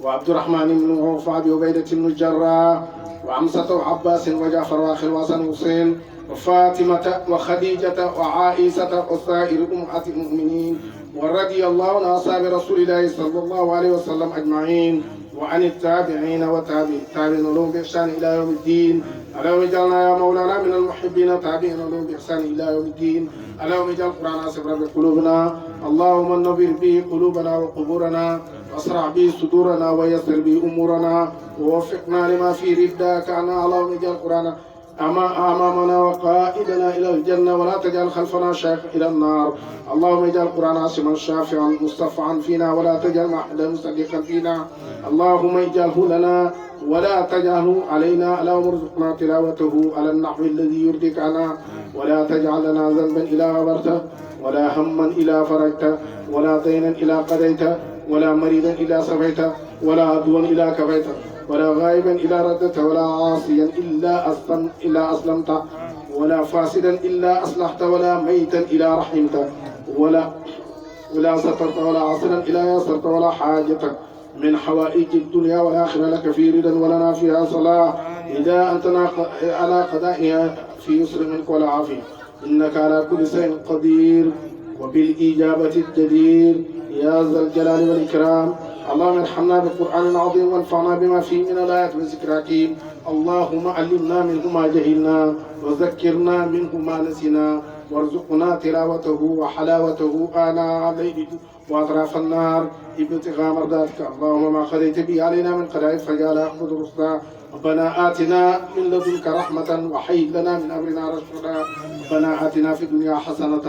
وعبد الرحمن بن عوف وأبي عبيدة بن الجراح وعمسة وعباس وجعفر وأخي الحسن وحسين وفاطمة وخديجة وعائشة وسائر أمهات المؤمنين ورضي الله عن أصحاب رسول الله صلى الله عليه وسلم أجمعين وعن التابعين وتابعين لهم بإحسان إلى يوم الدين. اللهم اجعلنا يا مولانا من المحبين تابعين لهم بإحسان إلى يوم الدين. اللهم اجعل القرآن سبرا بقلوبنا، اللهم نبر به قلوبنا وقبورنا، واسرع به صدورنا، ويسر به أمورنا، ووفقنا لما فيه رداك عنا. اللهم اجعل القرآن أمامنا وقائدنا إلى الجنة، ولا تجعل خلفنا شيخ إلى النار. اللهم اجعل القرآن عاصما شافعا مصطفعا فينا، ولا تجعل محدا مصدقا فينا. اللهم اجعله لنا ولا تجعله علينا. اللهم ارزقنا تلاوته على النحو الذي يرضيك عنا، ولا تجعل لنا ذنبا إلا غفرته، ولا هما إلا فرجته، ولا دينا إلا قضيته، ولا مريضا إلا شفيته، ولا عدوا إلا كفيته، ولا غائبا إلا ردته، ولا عاصيا إلا أسلمته، ولا فاسدا إلا أصلحته، ولا ميتا إلا رحمته، ولا سترت، ولا عاصرا إلا يسرت، ولا حاجة من حوائج الدنيا والآخرة لك في رضا ولنا فيها صلاح إذا أنتنا على قضائها في يسر منك ولا عافية، إنك على كل شيء قدير وبالإجابة الجدير يا ذا الجلال والإكرام. اللهم ارحمنا بالقرآن العظيم وانفعنا بما فيه من الآيات والذكر الحكيم. اللهم علمنا منه ما جهلنا، وذكرنا منه ما نسينا، وارزقنا تلاوته وحلاوته آناء الليل وأطراف النار ابتغاء مرضاتك. اللهم ما قضيت به علينا من قضاء فجعل أخذ رشدا. ربنا آتنا من لدنك رحمة وهيئ لنا من أمرنا رشدا. ربنا آتنا في الدنيا حسنة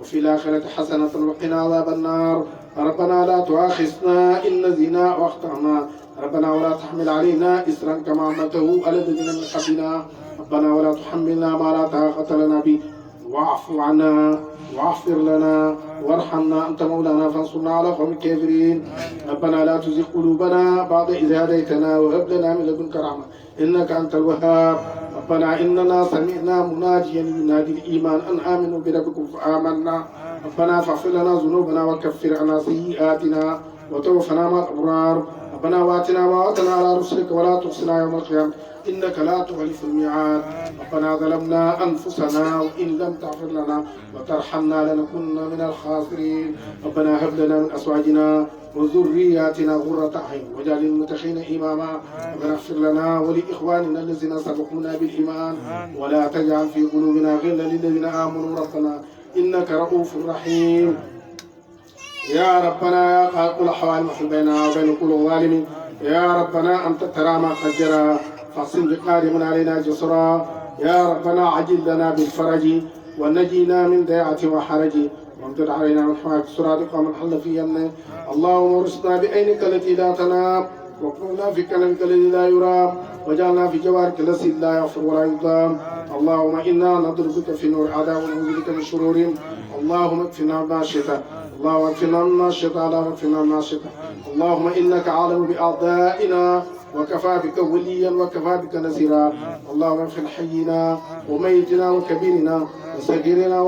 وفي الآخرة حسنة وقنا عذاب النار. ربنا لا تؤاخذنا إن نسينا وأخطأنا. ربنا ولا تحمل علينا إصرا كما حملته على الذين من قبلنا. ربنا ولا تحملنا ما لا طاقة لنا به واعف عنا واغفر لنا وارحمنا أنت مولانا فانصرنا على قوم الكافرين. ربنا لا تزغ قلوبنا بعد إذ هديتنا وهب لنا من لدنك رحمة إنك أنت الوهاب. ربنا إننا سمعنا مناديا ينادي الإيمان أن آمنوا بربكم فآمنا. ربنا فاغفر لنا ذنوبنا وكفر عنا سيئاتنا وتوفنا مع الأبرار. ربنا وآتنا ما وعدتنا على رسلك ولا تخزنا يوم القيامة إنك لا تخلف الميعاد. ربنا ظلمنا أنفسنا وإن لم تغفر لنا وترحمنا لنكن من الخاسرين. ربنا هب لنا من أزواجنا وذرياتنا قرة أعين واجعل للمتقين إماما. ربنا اغفر لنا ولإخواننا الذين سبقونا بالإيمان ولا تجعل في قلوبنا غلا للذين آمنوا ربنا إنك رؤوف رحيم. يا ربنا يا خالق الأحوال محل بيننا وبين كل الظالمين. يا ربنا أنت ترى ما قد جرى فاقسم بقادم علينا جسرا. يا ربنا عجل لنا بالفرج ونجينا من ضيعة وحرج وامدد علينا من حماك سرادق ومن حل في يمنه. اللهم ارشدنا بعينك التي لا تنام واكرمنا في كلامك الذي لا يرام وجعلنا في جوارك التي لا يغفر ولا يضام. اللهم إنا نضربك في نور أعداء ونعوذ بك من شرورهم. اللهم اكفنا ما شئت اللهم اكفنا ما شئت اللهم اكفنا ما شئت. اللهم إنك عالم بأعدائنا وكفى بك وليا وكفى بك نصيرا. اللهم اغفر حينا وميتنا وكبيرنا وصغيرنا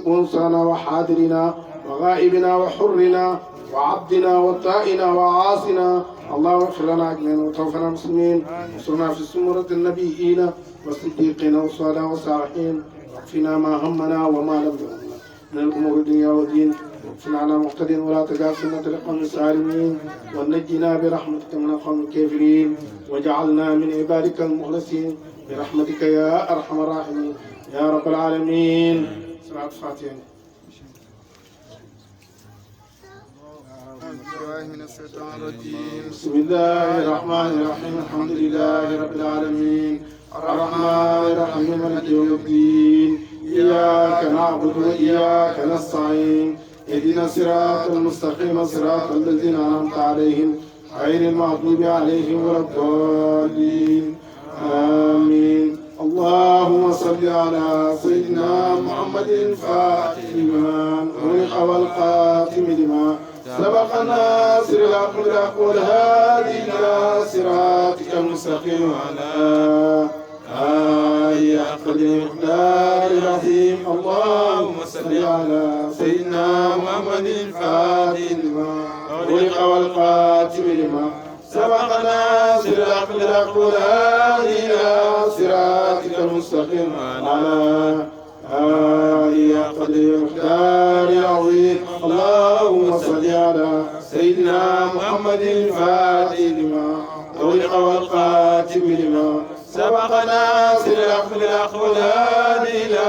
وانسانا وحاضرنا وغائبنا وحرنا وعبدنا وطائنا وعاصنا. اللهم اغفر لنا اجمعين وتوفنا مسلمين وانصرنا في سمرة النبيين والصديقين والصالحين والصالحين. واكفنا ما همنا وما لم يهمنا من الامور الدنيا والدين. واغفر عنا المعتدين ولا تجعل سنة لقوم السالمين. ونجنا برحمتك من القوم الكافرين واجعلنا من عبادك المخلصين برحمتك يا ارحم الراحمين يا رب العالمين. صلاة الفاتحة. من الشيطان الرجيم. بسم الله الرحمن الرحيم. الحمد لله رب العالمين الرحمن الرحيم مالك يوم الدين. إياك نعبد وإياك نستعين اهدنا الصراط المستقيم صراط الذين أنعمت عليهم غير المغضوب عليهم ولا الضالين آمين. اللهم صل على سيدنا محمد الفاتح لما أغلق والخاتم لما سبق الناصر الحق بالحق والهادي إلى صراطك المستقيم وعلى آله حق المقدار العظيم. اللهم صل على سيدنا محمد الفاتح لما أغلق والخاتم لما سبق الناصر الحق بالحق والهادي إلى صراطك المستقيم وعلى آله حق المقدار العظيم. اللهم صل على سيدنا محمد الفاتح لما أغلق والخاتم لما سبق ناصر الحق بالحق والهادي إلى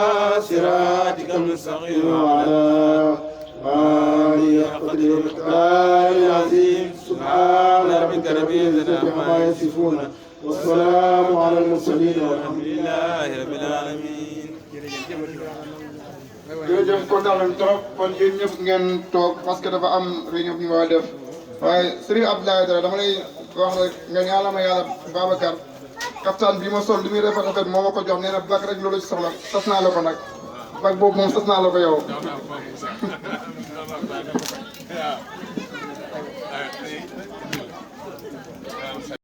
صراطك المستقيم وعلى آله حق المقدار العظيم. سبحان ربك رب العزة عما يصفون والسلام على المرسلين والحمد لله رب العالمين. jërëjëf kontaan nañ trop kon yéen ñëpp ngeen toog parce que dafa am réunion bu ñu war a def waaye Serigne Abdoulaye Dara dama lay wax rek nga ñaanal ma yàlla Babacar kaftaan bi ma sol li muy rafet rafet moo ma ko jox nee na bak rek loolu ci soxla sas naa la ko nag bak boobu moom sas naa la ko yow.